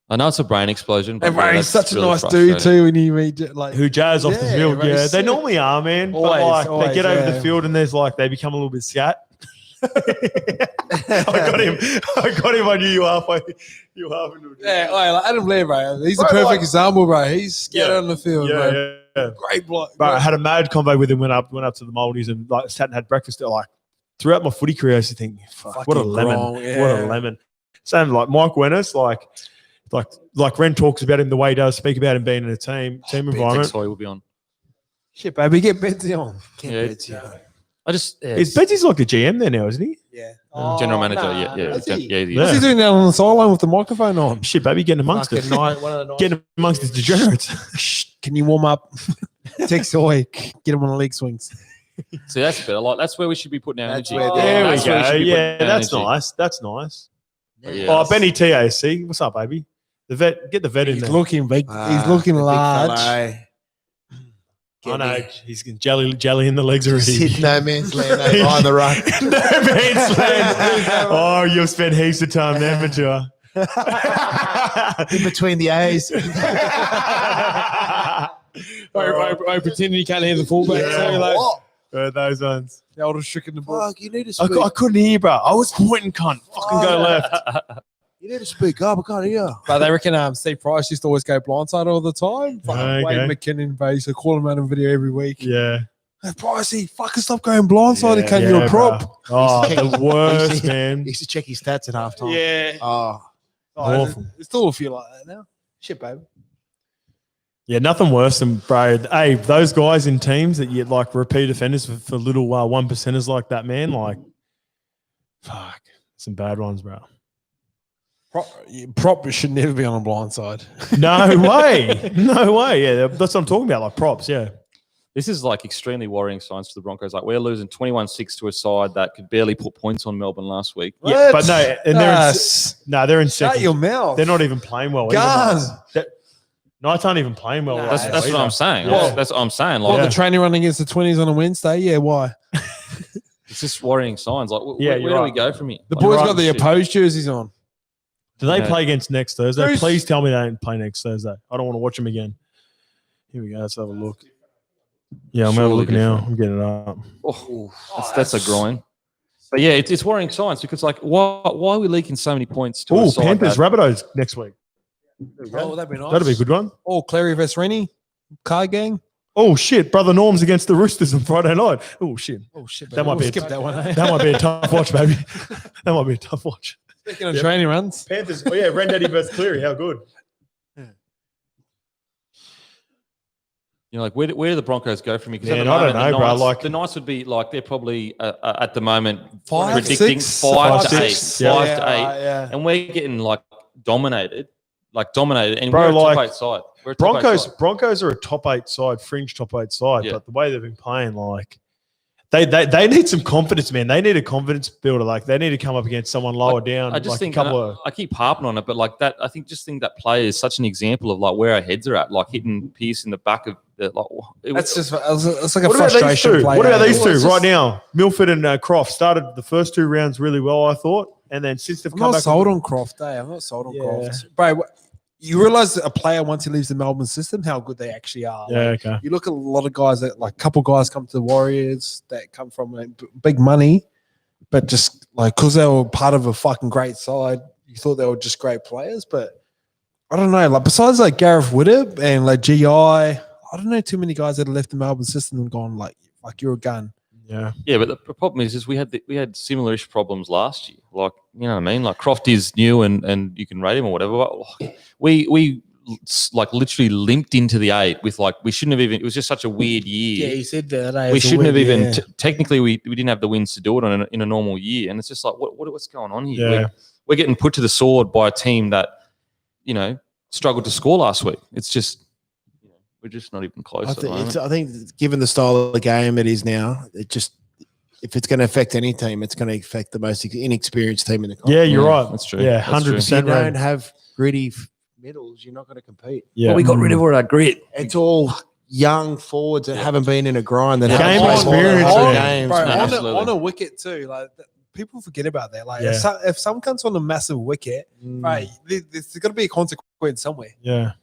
I know it's a brain explosion, but And bro, yeah, he's that's such a really nice dude frustrating. too. When you read like, who jazz off the Yeah, field. bro, Yeah, he's they sick. normally are, man. Always, but like always, they get over yeah. the field and there's like they become a little bit scat. I got him. I knew you halfway. You half into it. yeah, like Adam Blair, bro. He's Bro, a perfect like- example, bro. He's scared Yeah. on the field, Yeah, bro. yeah. Great block. But I had a mad convo with him. Went up to the Maldives and like sat and had breakfast. Like throughout my footy career, I used to think, fuck, what a Fucking lemon, wrong, what yeah. a lemon. Same like Mike Wennis, like Ren talks about him the way he does, speak about him being in a team environment. Soy will be on. Shit, baby, get Betsy on. Yeah. I just Is Betsy's like the GM there now, isn't he? Yeah. general manager. nah. Yeah. Is he? Yeah. What's he doing down on the sideline with the microphone on? Shit, baby, getting amongst Fucking it. night, one of the nights. Getting amongst the degenerates. Shh, can you warm up? Text Soy, get him on the leg swings. See, that's better. Like that's where we should be putting our That's energy. where- There we That's where go. should be Yeah, putting our that's energy. nice. That's nice. Yeah. Oh, Benny TAC. What's up, baby? The vet, get the vet in He's there. looking big. Ah, He's looking the big large. fella, eh? I know he's getting jelly in the legs Just already. hit no man's land over behind the ruck. No man's land. Oh, you've spent heaps of time there, haven't you? In between the A's. I pretend you can't hear the fullback. Yeah. So you're like, Those ones. the older stricken the ball. Fuck, you need to I, speak. I couldn't hear, bro. I was pointing, cunt. Fucking go left. You need to speak up. I can't hear. But they reckon Steve Price used to always go blindside all the time. Okay. Wade McKinnon, bro, used to call him out on video every week. Yeah. Hey, Pricey, fucking stop going blindside. It came you a bro. prop. Oh, He's the worst, He man. used to check his stats at halftime. Yeah. Oh, Awful. There's still a few like that now. Shit, baby. Yeah, nothing worse than, bro. Hey, those guys in teams that you like repeat offenders for little 1%ers like that, man. Like, fuck, some bad ones, bro. Prop should never be on a blindside. No way. No way. Yeah, that's what I'm talking about. Like props. Yeah. This is like extremely worrying signs for the Broncos. Like we're losing 21-6 to a side that could barely put points on Melbourne last week. Yeah, but no, and they're they're in Shut second. your mouth. They're not even playing well. Gun. Knights aren't even playing well. Nah, right That's now what either. I'm saying. Well- That's what I'm saying. Well, Like the training run against the 20s on a Wednesday. Yeah, why? it's just worrying signs. Like Yeah, where you're do we right. go from here? The Like, boys right, got the shit. opposed jerseys on. Do they Yeah. play against next Thursday? Bruce. Please tell me they don't play next Thursday. I don't want to watch them again. Here we go. Let's have a look. Yeah, I'm having a Surely look now. different. I'm getting it up. Oh, that's a groin. But yeah, it's worrying signs because like why are we leaking so many points to a Oh, side Panthers, that- Rabbitohs next week. There we go. Oh, that'd be nice. That'd be a good one. Oh, Clary vs. Rennie. Car gang. Oh shit, brother Norm's against the Roosters on Friday night. Oh shit, Oh, shit. That might be a skip that one. Eh? that might be a tough watch, baby. That might be a tough watch. Speaking of Yep. training runs. Panthers. Oh yeah, Rendaddy versus Cleary. How good. You know, like where do the Broncos go from here? Because Man, I don't know, bro. Like- the Knights would be like they're probably at the moment Five, predicting six? 5 to 8, Six. Yeah. 5 to 8, Yeah. and we're getting like dominated, and Bro, we're a top like, 8 side. We're a top 8 side. Broncos are a top 8 side, fringe top 8 side, Yeah. but the way they've been playing, like They need some confidence, man. They need a confidence builder. Like they need to come up against someone lower down. I just like think I keep harping on it, but like that, I think that play is such an example of like where our heads are at. Like hitting Pierce in the back of the it's like a frustration play. What about these two right now? Milford and Croft started the first 2 rounds really well, I thought, and then since they've come back, I'm not sold on Croft. Bro. You realize that a player, once he leaves the Melbourne system, how good they actually are. Yeah, okay. You look at a lot of guys that, like, a couple guys come to the Warriors that come from big money, but just like because they were part of a fucking great side, you thought they were just great players. But I don't know. Like besides like Gareth Widdop and like GI, I don't know too many guys that have left the Melbourne system and gone like you're a gun. Yeah, but the problem is we had similar-ish problems last year. Like, you know what I mean? Like Croft is new and you can rate him or whatever. But we like literally limped into the 8 with like we shouldn't have even. It was just such a weird year. Yeah, you said that. We shouldn't have even. Technically, we didn't have the wins to do it in a normal year, and it's just like what's going on here? Yeah. We're getting put to the sword by a team that struggled to score last week. It's just. We're just not even close. I think given the style of the game it is now, if it's going to affect any team, it's going to affect the most inexperienced team in the country. Yeah, you're right. That's true. Yeah, 100%. If you don't have gritty middles, you're not going to compete. Yeah, but we got rid of all our grit. It's all young forwards that haven't been in a grind. That game haven't experience, games. Bro, on a wicket too. Like people forget about that. Like if some comes on a massive wicket, right, there's got to be a consequence somewhere. Yeah.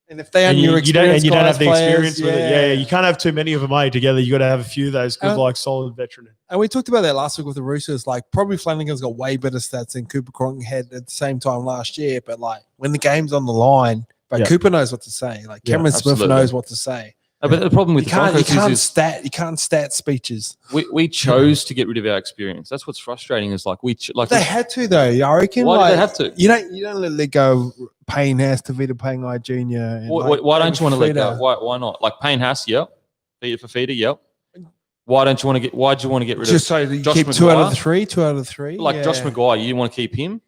And if they you don't have the experience with it, you can't have too many of them made together. You got to have a few of those good, like solid veteran. And we talked about that last week with the Roosters. Like probably Flanagan's got way better stats than Cooper Cronk had at the same time last year. But like when the game's on the line, Cooper knows what to say. Like Cameron Smith knows what to say. But the problem with you can't stat speeches. We chose to get rid of our experience. That's what's frustrating. Is like they had to though. I reckon. Why did they have to? You don't let go. Payne Haas to Vita Pangai Jr. Why don't you want to let go? Why not? Like Payne Haas, yep. Feeder for feeder, yep. Why do you want to get rid of? Just so you keep McGuire? 2 out of the 3. Like Josh McGuire, you didn't want to keep him.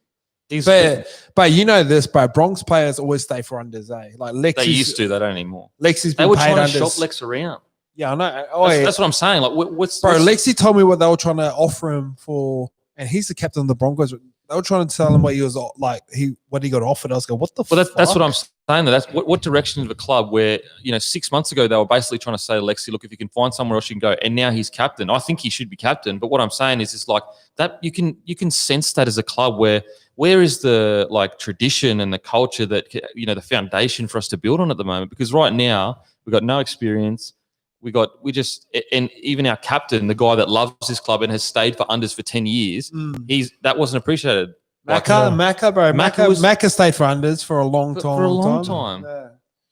But you know this, bro. Bronx players always stay for unders, eh? Like Lex. They used to. They don't anymore. Lexi's they been were paid trying to unders. shop Lex around. Yeah, I know. That's what I'm saying. Like, Lexi told me what they were trying to offer him for, and he's the captain of the Broncos. They were trying to tell him what he was like. What he got offered. I was going, what the? Well, fuck? That's what I'm saying. That's what direction of a club where 6 months ago they were basically trying to say to Lexi, look, if you can find somewhere else you can go, and now he's captain. I think he should be captain. But what I'm saying is, it's like that. You can sense that as a club where is the like tradition and the culture that the foundation for us to build on at the moment? Because right now we've got no experience. And even our captain, the guy that loves this club and has stayed for unders for 10 years, that wasn't appreciated. Macca stayed for unders for a long time. For a long time.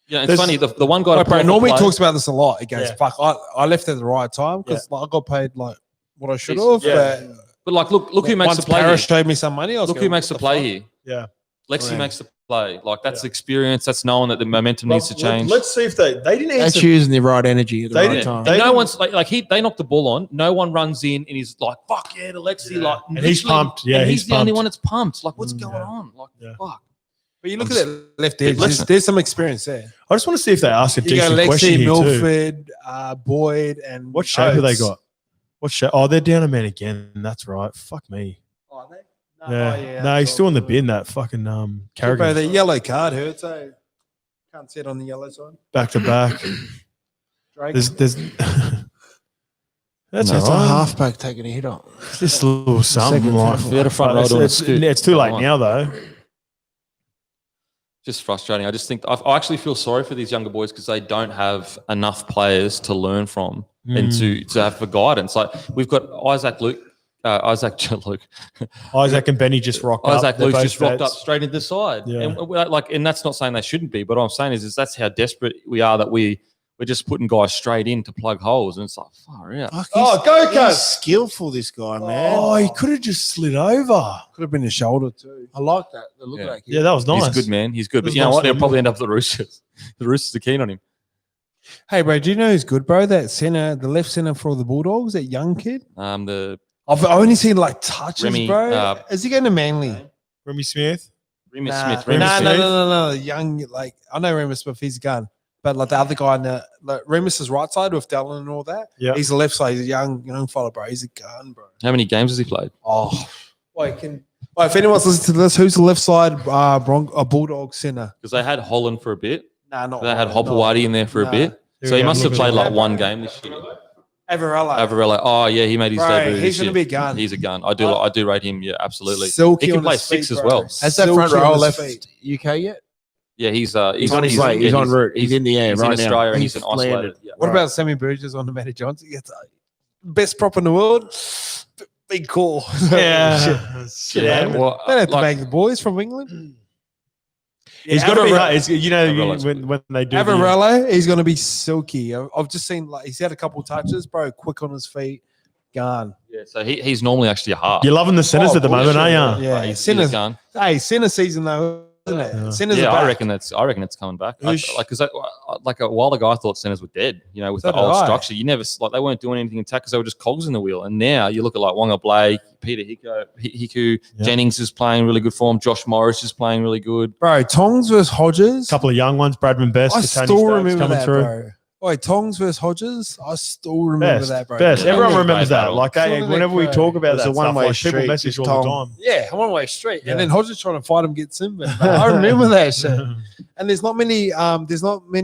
Yeah, it's funny. The one guy bro normally talks about this a lot. He goes, "Fuck, I left at the right time because I got paid like what I should have." Yeah. But like, look who makes the play. Paris showed me some money. Look who makes the play here. Yeah, Lexi makes the play. Like that's experience. That's knowing that the momentum needs to change. Let's see if they didn't answer. That's using the right energy at the right time. No one's they knocked the ball on. No one runs in and he's like, "Fuck yeah, to Lexi!" Like, and he's pumped. Yeah, and he's the only one that's pumped. Like, what's going on? Like, fuck. But you look at that left edge. There's some experience there. I just want to see if they ask a decent Lexi, question here Milford, Boyd, and what shape have they got? What shape? Oh, they're down a man again. That's right. Fuck me. Oh, are they? No, he's still in the bin. That fucking Carrigan. The yellow card hurts. Can't see it on the yellow side. Back to back. There's that's a halfback taking a hit on. Just a little something like. It's too late now though. Just frustrating. I just think I actually feel sorry for these younger boys because they don't have enough players to learn from and to have for guidance. Like we've got Isaac and Benny just rocked up. Isaac Luke just rocked up straight into the side. Yeah. And that's not saying they shouldn't be, but what I'm saying is that's how desperate we are that we're just putting guys straight in to plug holes, and it's like far out. Go, he's skillful, this guy, man. Oh, he could have just slid over. Could have been a shoulder too. I like that. The look like that was nice. He's good, man. He's good. But you know what? They'll probably end up at the Roosters. The Roosters are keen on him. Hey, bro, do you know who's good, bro? That center, the left center for the Bulldogs, that young kid. I've only seen like touches, Remy, bro. Is he going to Manly? Remy Smith. Remy Smith. No. Young, like I know Remy Smith. He's a gun. But like the other guy on the Remus is right side with Dallin and all that. Yeah. He's the left side. He's a young fella, bro. He's a gun, bro. How many games has he played? Oh, if anyone's listening to this, who's the left side Bulldog center? Because they had Holland for a bit. Nah, not They had Hopewadi in there for a bit. So he must have played like one game this year. Avarella. Oh yeah, he made his debut. He's gonna be a gun. He's a gun. I do rate him. Yeah, absolutely. Silky he can on play his 6 feet, as bro. well. Has that front row left UK yet? Yeah, he's on his way. He's en route. He's in the air he's right in Australia now. and he's an isolated. Yeah. What about Sammy Burgess on the Matty Johnson? He gets best prop in the world. Big call. Yeah. Shit. Yeah, well, They have to like- make the boys from England. He's got to be. When they do. Avarella, he's going to be silky. I've just seen he's had a couple touches, bro. Quick on his feet, gone. Yeah, so he's normally actually a half. You're loving the centers at the moment, aren't you? Yeah, He's centers. gone. Hey, center season though, isn't it? Yeah. Centers. Yeah, are I back. reckon it's coming back. Because a while ago I thought centers were dead. With So the old did I. structure, you never they weren't doing anything in attack because they were just cogs in the wheel. And now you look at like Wonga Blake, Peter Hiku, Jennings is playing really good form. Josh Morris is playing really good. Bro, Tongs versus Hodges. A couple of young ones, Bradman Best, I Tony still Stokes remember coming that, through. bro. Wait, Tongs versus Hodges. I still remember that, bro. Best. Yeah, Everyone really remembers great that. battle. Like, hey, whenever we talk about It's that a stuff, one-way like, people street, message just all the time. Yeah, one way straight, Yeah. and then Hodges trying to fight him, get Simba. I remember that shit. And there's not many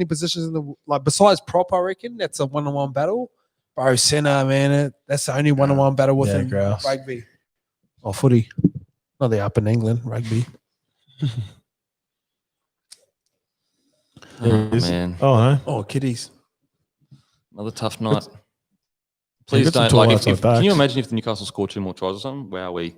positions in the besides prop. I reckon that's a one-on-one battle, bro. Center, man, that's the only one-on-one battle within grouse. rugby or footy. Not the up in England rugby. Oh, man, Oh, no. Oh, kiddies. another tough night. Please got some don't tall like. outside Can you backs. imagine if the Newcastle scored 2 more tries or something? Where are we?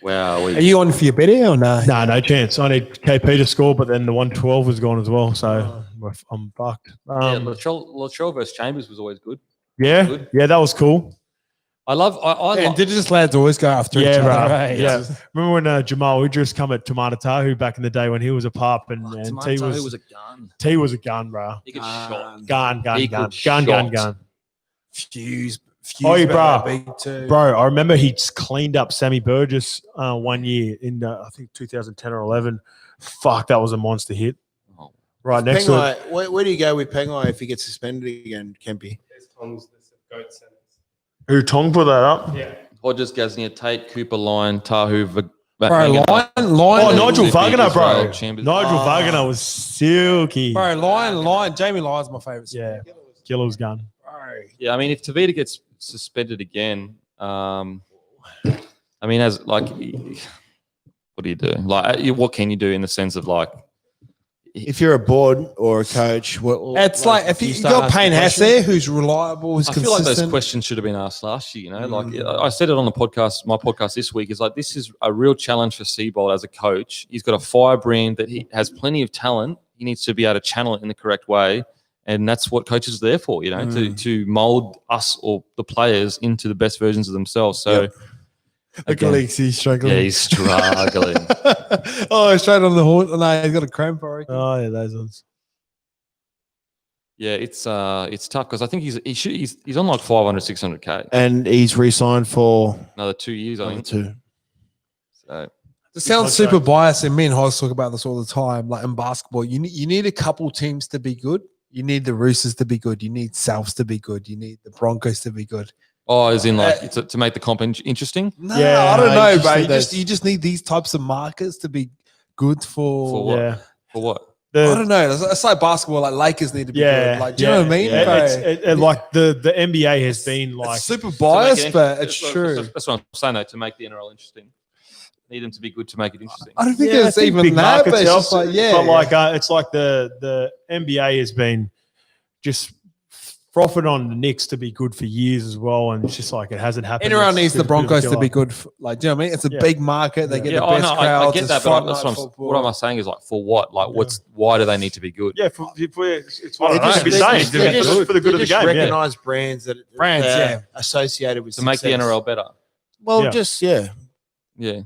Are you on for your bet here or no? Nah, no chance. I need KP to score, but then the 112 was gone as well, so I'm fucked. Yeah, Latrell versus Chambers was always good. Yeah, Good. yeah, that was cool. I love. I And like. Indigenous lads always go after each Yeah, other. bro. Right? Yeah. Remember when Jamal Idris come at Tamata Tahu back in the day when he was a pup and T was a gun. T was a gun, bro. He could shot. Gun. He could shot. Fuse. Oh, yeah, about bro. that big too. Bro, I remember he cleaned up Sammy Burgess 1 year in I think 2010 or 11. Fuck, that was a monster hit. Oh. Right next to it. Pengai, where do you go with Pengai if he gets suspended again, Kempy? There's Tongs, there's goat centers. Who Tong put that up? Yeah. Hodges, Gaznia, Tate, Cooper, Lyon, Tahu, Bro, Vagana. Oh, Lion. Nigel Big Wagner, Israel, bro. Chambers. Nigel Wagner was silky. Bro, Lion. Jamie Lyon's my favorite. Yeah. Killer's gun. Bro. Yeah, I mean, if Tavita gets suspended again, I mean, as like, what do you do? Like, what can you do in the sense of like, If you're a board or a coach, It's like if you got Payne Haas there, who's reliable, who's I feel consistent. like those questions should have been asked last year. Like I said it on the podcast, my podcast this week is like this is a real challenge for Seabold as a coach. He's got a firebrand that he has plenty of talent. He needs to be able to channel it in the correct way, and that's what coaches are there for. To mold us or the players into the best versions of themselves. So. Look at Lex, he's struggling. Yeah, he's struggling. Oh, straight on the horn. No, he's got a cramp, I reckon. Oh, yeah, those ones. Yeah, it's tough because I think he's on like 500, 600K. and he's re-signed for Another 2 years, I think. 2. So It sounds super biased, and me and Hodge talk about this all the time. Like in basketball, you need a couple teams to be good. You need the Roosters to be good. You need Souths to be good. You need the Broncos to be good. Oh, as in like to make the comp interesting? No, Yeah, I don't no, know, you just bro. need You those- you just need these types of markers to be good For what? Yeah. For what? I don't know. It's like basketball. Like Lakers need to be Yeah. good. Like, do you know what I mean? bro? Like the NBA has been like It's super To make biased, it but it's that's- true. That's what I'm saying though, to make the NRL interesting. Need them to be good to make it interesting. I don't think Yeah, it's I think even big that, but markets it's just help, like, yeah. But like it's like the NBA has been just profit on the Knicks to be good for years as well, and it's just like it hasn't happened. NRL It's needs the been a bit of a Broncos to be killer. good. Like, do you know what I mean? It's a Yeah. big market. They get Yeah, the I best know, crowds. I get it's that, but Friday that's night what I'm saying is like for what? Like why do they need to be good? Yeah, it's what They're I should be saying. just- For the good of the game. Yeah. Recognize brands that Brands, are associated with To make the success. NRL better. Well, Yeah. Yeah.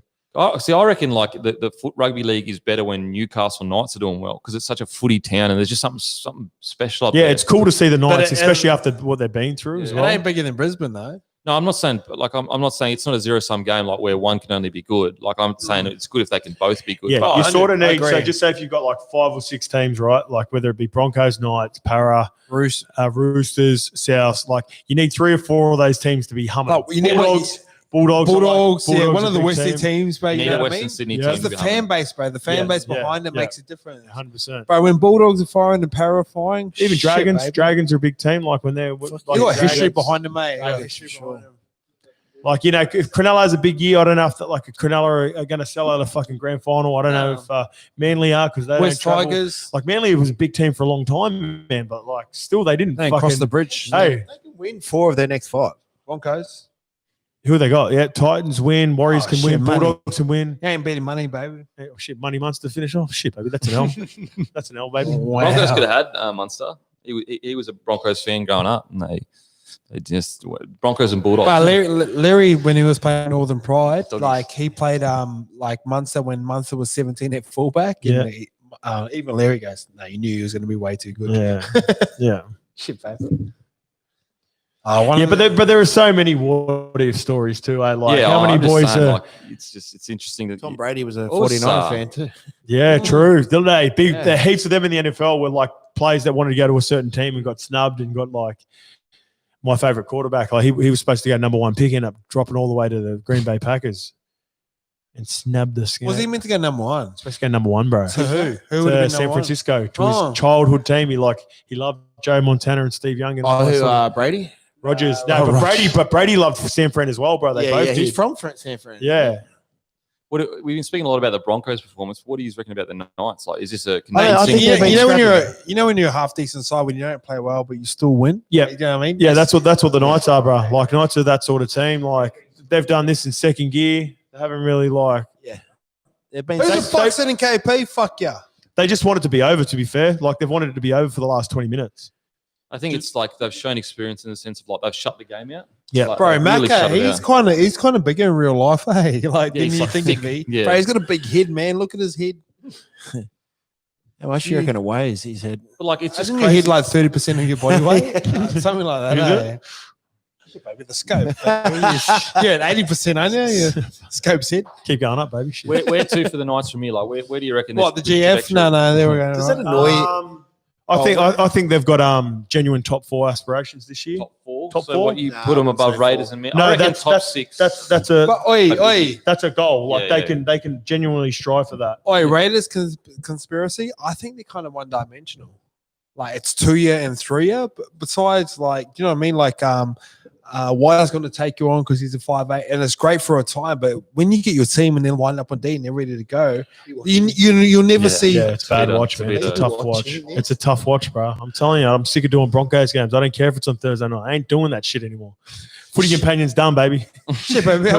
See, I reckon like the foot rugby league is better when Newcastle Knights are doing well because it's such a footy town and there's just something special up Yeah, there. it's cool to see the Knights, it- especially after what they've been through as It well. ain't bigger than Brisbane though. No, I'm not saying I'm not saying it's not a zero-sum game like where one can only be good. Like I'm saying it's good if they can both be good. Yeah, But you sort of need. So just say if you've got like 5 or 6 teams, right? Like whether it be Broncos, Knights, Para, Roosters, Souths. Like you need 3 or 4 of those teams to be humming. Like, you need Bulldogs, yeah, one of the Western teams, bro. You know what I mean? Sydney It's the fan base, bro. The fan base behind it makes it different. 100%. Bro, when Bulldogs are firing and Para are firing, even Dragons are a big team. Like when they're you got history behind them, mate. Like, you know, if Cronulla has a big year, I don't know if like Cronulla are going to sell out a fucking grand final. I don't know if Manly are because they West don't travel. Tigers. Like Manly was a big team for a long time, man. But like still, they didn't cross the bridge. Hey, They can win 4 of their next 5. Broncos. who have they got? Yeah, Titans win, Warriors can win, money. Bulldogs can win. You ain't beating money, baby. Hey, oh, shit, Money Munster finish off. Shit, baby, that's an L. That's an L, baby. Wow. Broncos could have had Munster. He was a Broncos fan growing up, and they just Broncos and Bulldogs. Well, Larry, when he was playing Northern Pride, like he played like Munster when Munster was 17 at fullback. And even Larry goes, no, you knew he was going to be way too good. Yeah, yeah. Shit, baby. But there are so many what if stories too. Like how many boys saying, are? like, it's interesting that Tom Brady was a 49 fan too. Yeah, true. Didn't they? There are heaps of them in the NFL were like players that wanted to go to a certain team and got snubbed and got like my favorite quarterback. Like he was supposed to go number 1 pick, ended up dropping all the way to the Green Bay Packers and snubbed the skin. Was he meant to go number 1? Supposed to go number 1, bro. To who? Who would have been San Francisco to his childhood team. He loved Joe Montana and Steve Young. And Brady? Brady, but Brady loved San Fran as well, bro. They both did. He's from San Fran. Yeah. We've been speaking a lot about the Broncos' performance. What do you reckon about the Knights? Like, is this a I think when you're a half decent side when you don't play well but you still win? Yeah, you know what I mean? Yeah, that's what the Knights are, bro. Like Knights are that sort of team. Like they've done this in second gear. They haven't really They've been. Who the fuck's in KP? Fuck yeah. They just want it to be over. To be fair, like they've wanted it to be over for the last 20 minutes. I think it's like they've shown experience in the sense of like they've shut the game out. Yeah, like, bro, Macca, he's kind of bigger in real life, hey. Like, yeah, didn't you think thick, of me? Yeah. Bro, he's got a big head, man. Look at his head. How much do you reckon it weighs? He said. But like, it's just your head like 30% of your body weight, something like that. Baby, the scope. You're at 80%, aren't you? Yeah. Scope's head. Keep going up, baby. Shit. Where to for the Knights from here? Like, where do you reckon? What, the GF? No, there we go. Does that annoy you? I think they've got genuine top 4 aspirations this year. Top 4. Top so 4. What you put them above Raiders and no, that's top 6. That's a goal. Like they can genuinely strive for that. Raiders conspiracy. I think they're kind of one-dimensional. Like it's 2-year and 3-year. But besides, like, you know what I mean? Like White's going to take you on because he's a 5'8", and it's great for a time. But when you get your team and then line up on D and they're ready to go, you'll never see. Yeah, it's bad watch, man. It's a tough watch. It's a tough watch, bro. I'm telling you, I'm sick of doing Broncos games. I don't care if it's on Thursday night. I ain't doing that shit anymore. Footy Companion's done, baby. Shit, baby.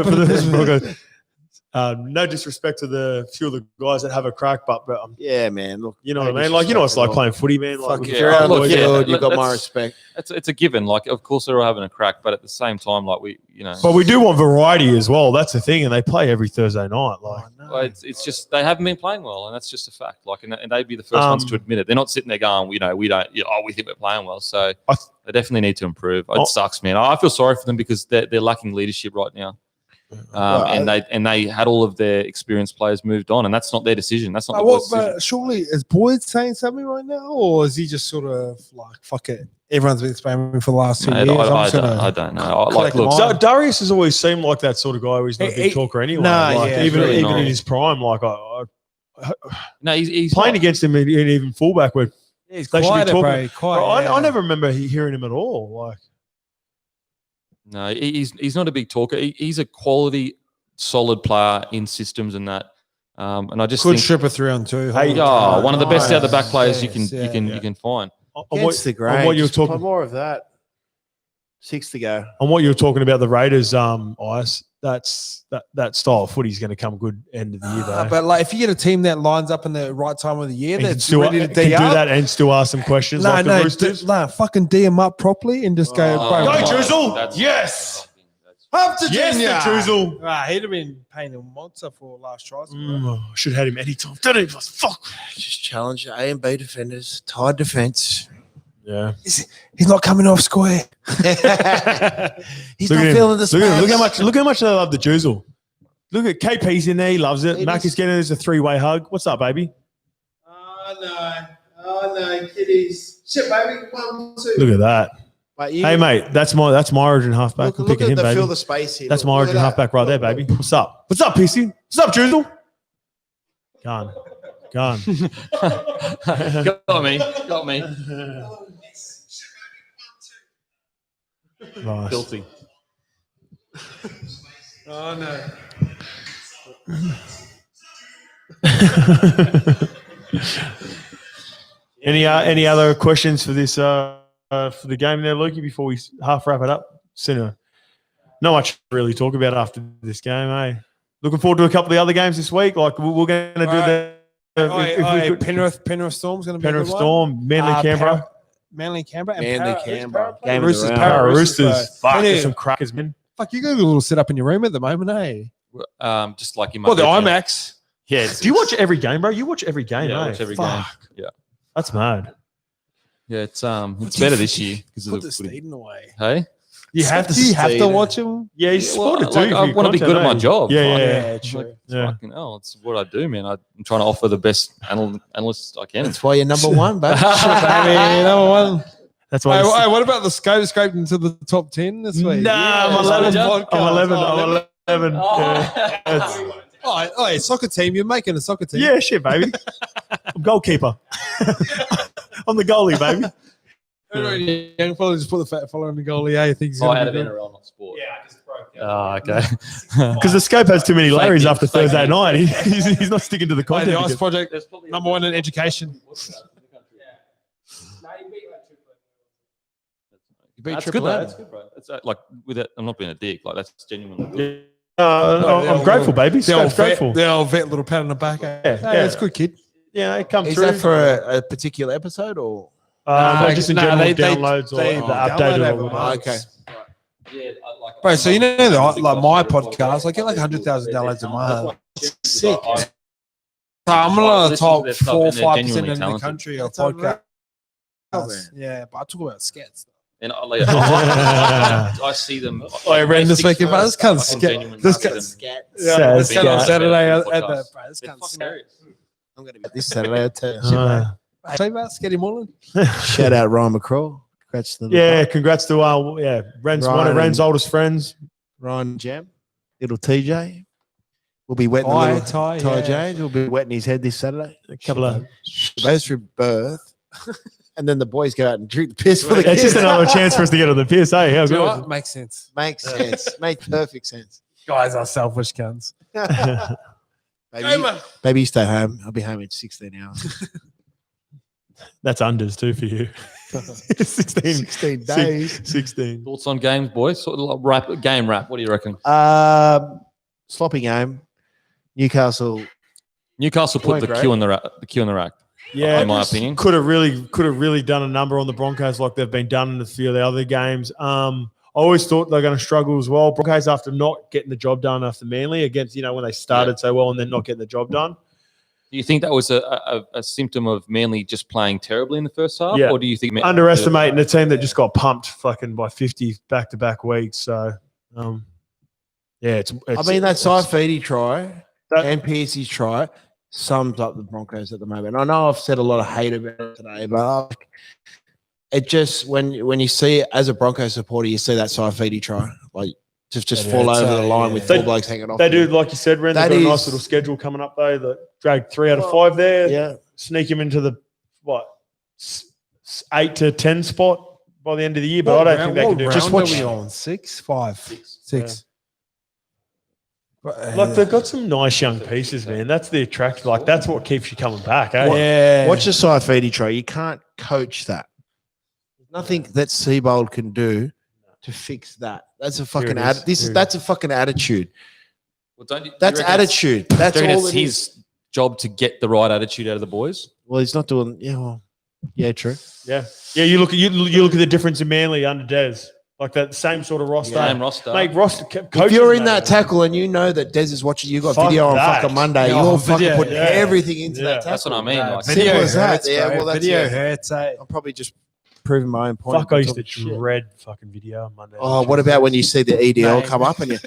No disrespect to the few of the guys that have a crack, but yeah, man. Look, you know what I mean. Like, you know, it's like playing footy, man. Like, if you're out on the field, you've got my respect. It's a given. Like, of course, they're all having a crack, but at the same time, like But we do want variety as well. That's the thing, and they play every Thursday night. Like, well, it's just they haven't been playing well, and that's just a fact. Like, and they'd be the first ones to admit it. They're not sitting there going, we don't, we think we're playing well. So they definitely need to improve. It sucks, man. I feel sorry for them because they're lacking leadership right now. And they had all of their experienced players moved on, and that's not their decision. That's not the decision. But surely is Boyd saying something right now, or is he just sort of like fuck it? Everyone's been spamming for the last 2 years. I don't know. Like, look, so Darius has always seemed like that sort of guy. He's not a big talker anyway. Even in his prime, like he's playing against him in even fullback where he's quiet, I never remember hearing him at all. Like. No, he's not a big talker. He's a quality, solid player in systems and that. And I just think strip a 3-on-2. One of the best out the back players you can find. Against the Greats, what you're talking more of that. 6 to go. On what you were talking about, the Raiders, Ice. That style of footy is going to come good end of the year, though. But like, if you get a team that lines up in the right time of the year, that's ready to do that and still ask some questions. Fucking D them up properly and just go. Go, Drizzle! Yes. Up to Junior. Yes, Drizzle. He'd have been paying a monster for last tries. Should have had him anytime. Don't even fuck. Just challenge A and B defenders. Tied defense. Yeah. He's not coming off square. He's not feeling the space. Look how much they love the Juzel. Look at KP's in there. He loves it. Mac is getting there's a 3-way hug. What's up, baby? Oh no, kiddies. Shit, baby. 1, 2. Look at that. Hey, mate, that's my origin halfback. Look at him, the baby. fill the space here. That's my origin halfback right there, baby. What's up? What's up, Pissy? What's up, Juzel? Gone. Got me. Nice. Filthy. Oh no. Any other questions for this for the game there, Lukey? Before we half wrap it up, Sinner. Not much to really talk about after this game, eh? Looking forward to a couple of the other games this week. Like we're going to do that. Penrith Storm's going to be Penrith Storm, Manly Canberra. Manly Canberra. Manly Canberra. Game Roosters. Para Roosters. Fuck, Hey, there's some crackers, man. Fuck, you got a little set up in your room at the moment, eh? Just like in my Well, the bedroom. IMAX. Yeah. Do you watch every game, bro? You watch every game, Yeah, I eh? watch every Fuck. game. Yeah. That's mad. Yeah, it's better this year because of Put the the footy. Steeden away. Hey, Do you have to watch him? Yeah, he's supported too. I want to be good at my job. Yeah. True. Yeah. Fucking hell, it's what I do, man. I'm trying to offer the best analysts I can. That's why you're number one, baby. Baby, number one. That's why. Hey, what about the scraped into the top 10 this week? Nah, I'm 11. I'm 11. Yeah. Oh, soccer team. You're making a soccer team. Yeah, shit, baby. I'm goalkeeper. I'm the goalie, baby. Young fella just put the fat fella on the goalie. Yeah, he thinks he's I had gonna an be good. NRL, not sport. Yeah, I just broke it. Oh, okay. Because the scope has too many Fake Larrys news, after fake Thursday news. night. He's not sticking to the Hey, content. the Ice because- Project, number one in education. No, you beat like Triple You beat That's Triple good, though. A. That's good, bro. It's like with it. I'm not being a dick. Like that's genuinely good. I'm grateful, baby. Scope's grateful. The old vet little pat on the back. Hey, Yeah. that's good, kid. Yeah, it comes Is through. that for a particular episode or? Just in general downloads or the updated or whatever. Okay. Yeah, Bro, so you know, like my podcast, I get like 100,000 downloads a month. Sick. So I'm on the top 4-5% in the country of podcasts. Yeah, but I talk about skets. And I see them. I ran this week, but this cunt's scat. This cunt's Yeah, this cunt on Saturday at the. Bro, this It's cunt's fucking hilarious. I'm going to be this Saturday. I'll tell you. Say about Sketty Moreland. Shout out Ryan McCraw. Congrats to the Yeah, congrats to Ren's one of Ryan Ren's and- oldest friends. Ryan Jam, little TJ. We'll be wetting the little Ty, Ty yeah. James. We'll be wetting his head this Saturday. A couple of. Goes through birth, and then the boys go out and drink the piss for the It's kids. just another chance for us to get on the piss. Hey, how Do you know good? what? Makes sense. Makes sense. Makes perfect sense. Guys are selfish cunts. Baby, you stay home. I'll be home in 16 hours. That's unders too for you. 16 16 days. 16. Thoughts on games, boys? Sort of like game wrap. What do you reckon? Sloppy game. Newcastle. Newcastle put Point the great. queue in the rack. Yeah, in my opinion. could have really done a number on the Broncos like they've been done in a few of the other games. I always thought they're going to struggle as well. Broncos after not getting the job done after Manly against when they started so well and then not getting the job done. Do you think that was a symptom of Manly just playing terribly in the first half? Yeah. Or do you think Underestimating a team that just got pumped fucking by 50 back-to-back weeks. So, it's I mean, that it's- Saifidi try that- and Piercy's try sums up the Broncos at the moment. I know I've said a lot of hate about it today, but it just when you see it as a Broncos supporter, you see that Saifidi try like just fall it's, over the line with They- four blokes hanging off. They do, like you said, Ren. They've That got a nice is- little schedule coming up, though. That drag 3 out of 5 there. Yeah, Sneak him into the, 8 to 10 spot by the end of the year, but I don't think they can do it. Just Just what watch. we on 6, 5, 6. Like, they've got some nice young pieces, man. That's the attraction. Like, that's what keeps you coming back, eh? Yeah. watch the Saifidi try. You can't coach that. There's nothing that Seabold can do to fix that. That's a fucking it is. that's a fucking attitude. Well, do you That's reckon it's- attitude. do That's you reckon all it's it is. his job to get the right attitude out of the boys? Well, he's not doing. Yeah, well, yeah, true. Yeah. You look at the difference in Manly under Des. Like that same sort of roster. Same roster. Mate, roster. If you're in that tackle and you know that Des is watching, you got Fuck video on that. fucking Monday. Yeah, You're fucking video, putting yeah. everything into Yeah. that tackle. That's what I mean. Like, Simple Video as that. hurts, Yeah, bro. well, that's Video it. hurts, eh? I'll probably just proving my own point. Fuck, I used to dread fucking video on Monday. Oh, what about when you see the EDL come up and you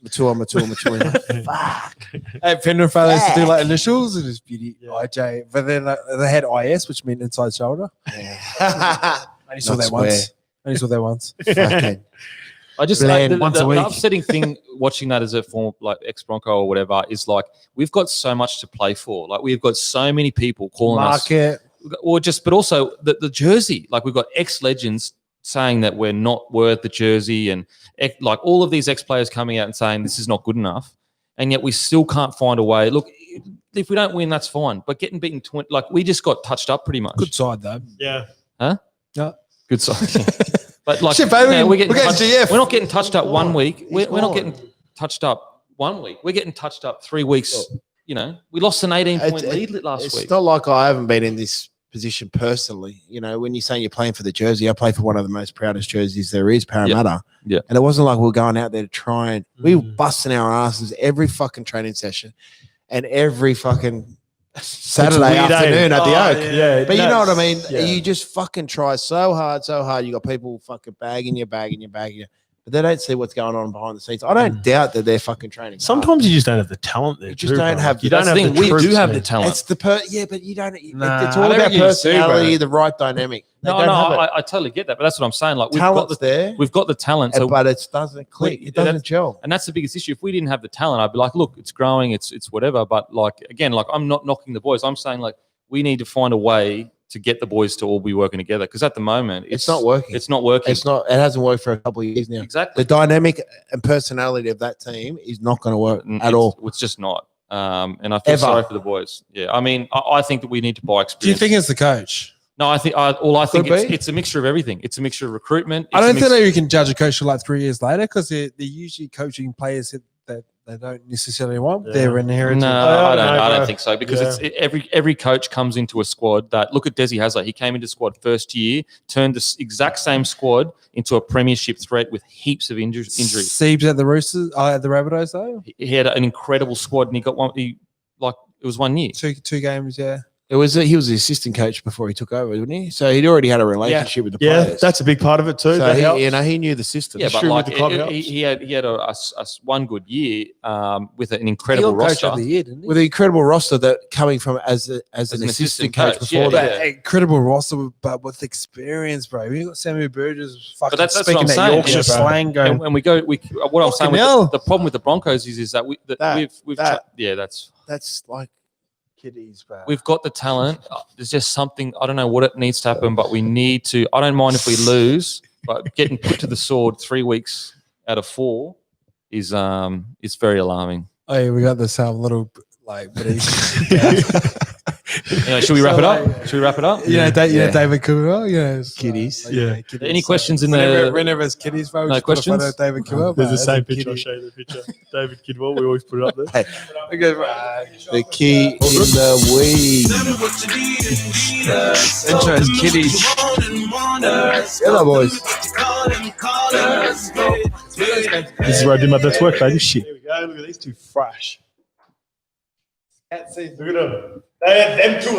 mature. Fuck. At Penrith, they used to do like initials and just beauty IJ, but then they had IS, which meant inside shoulder. I only saw that once. Okay. I just the upsetting thing watching that as a former like ex-Bronco or whatever is like we've got so much to play for. Like we've got so many people calling us, or just but also the jersey. Like we've got ex-legends saying that we're not worth the jersey, and like all of these ex-players coming out and saying this is not good enough, and yet we still can't find a way. Look, if we don't win, that's fine. But getting beaten 20, like we just got touched up pretty much. Good side though. Yeah. Huh? Yeah. Good side. But like, shit, baby, we're getting GF. We're not getting touched up 1 week. We're not getting touched up 1 week. We're getting touched up 3 weeks. You know, we lost an 18-point lead last week. It's not like I haven't been in this position personally. You know, when you're saying you're playing for the jersey, I play for one of the most proudest jerseys there is, Parramatta. Yeah. And it wasn't like we were going out there to try and we were busting our asses every fucking training session and every fucking Saturday afternoon at the Oak. Yeah, but you know what I mean? Yeah. You just fucking try so hard. You got people fucking bagging you. But they don't see what's going on behind the scenes. I don't doubt that they're fucking training. Sometimes you just don't have the talent there. You just don't have. You don't have the we do have the talent. It's the but you don't. It's all about personality, the right dynamic. I totally get that, but that's what I'm saying. Like we've got the talent, but it doesn't click. It doesn't gel, and that's the biggest issue. If we didn't have the talent, I'd be like, look, it's growing, it's whatever. But like again, like I'm not knocking the boys. I'm saying like we need to find a way to get the boys to all be working together because at the moment it's not working. It's not working. It hasn't worked for a couple of years now. Exactly. The dynamic and personality of that team is not going to work at all. It's just not. And I feel sorry for the boys. Yeah, I mean, I think that we need to buy experience. Do you think it's the coach? No, I think it's a mixture of everything. It's a mixture of recruitment. I don't think that you can judge a coach for like 3 years later because they're usually coaching players that they don't necessarily want. Yeah. They're inherited. No, I don't think so because every coach comes into a squad that look at Desi Hazler. He came into squad first year, turned the exact same squad into a premiership threat with heaps of injuries. Siebes at the Roosters, at the Rabbitohs though. He had an incredible squad and he got one. It was 1 year, two games, yeah. He was the assistant coach before he took over, wasn't he? So he'd already had a relationship with the players. Yeah, that's a big part of it too. So he knew the system. Yeah, but like he had a one good year with an incredible roster. Coach of the year, didn't he? With an incredible roster that coming from as an assistant coach before that. Incredible roster, but with experience, bro. We got Sammy Burgess fucking that's speaking what I'm that Yorkshire slang going. And we go. What I'm saying, the problem with the Broncos is that that's like. Kiddies, bro. We've got the talent. There's just something, I don't know what it needs to happen, but we need to. I don't mind if we lose, but getting put to the sword 3 weeks out of 4 is very alarming. Oh yeah, we got this little like. Should we wrap it up? Should we wrap it up? David Cooper. Kiddies. Kiddies. Any questions in whenever it's kiddies, bro? No questions. David Cooper. There's the same picture. I'll show you the picture. David Kidwell. We always put it up there. The key in the weed. Intro is kiddies. Hello, boys. This is where I do my best work, baby. Shit. Here we go. Look at these two fresh. Look at them. Them two are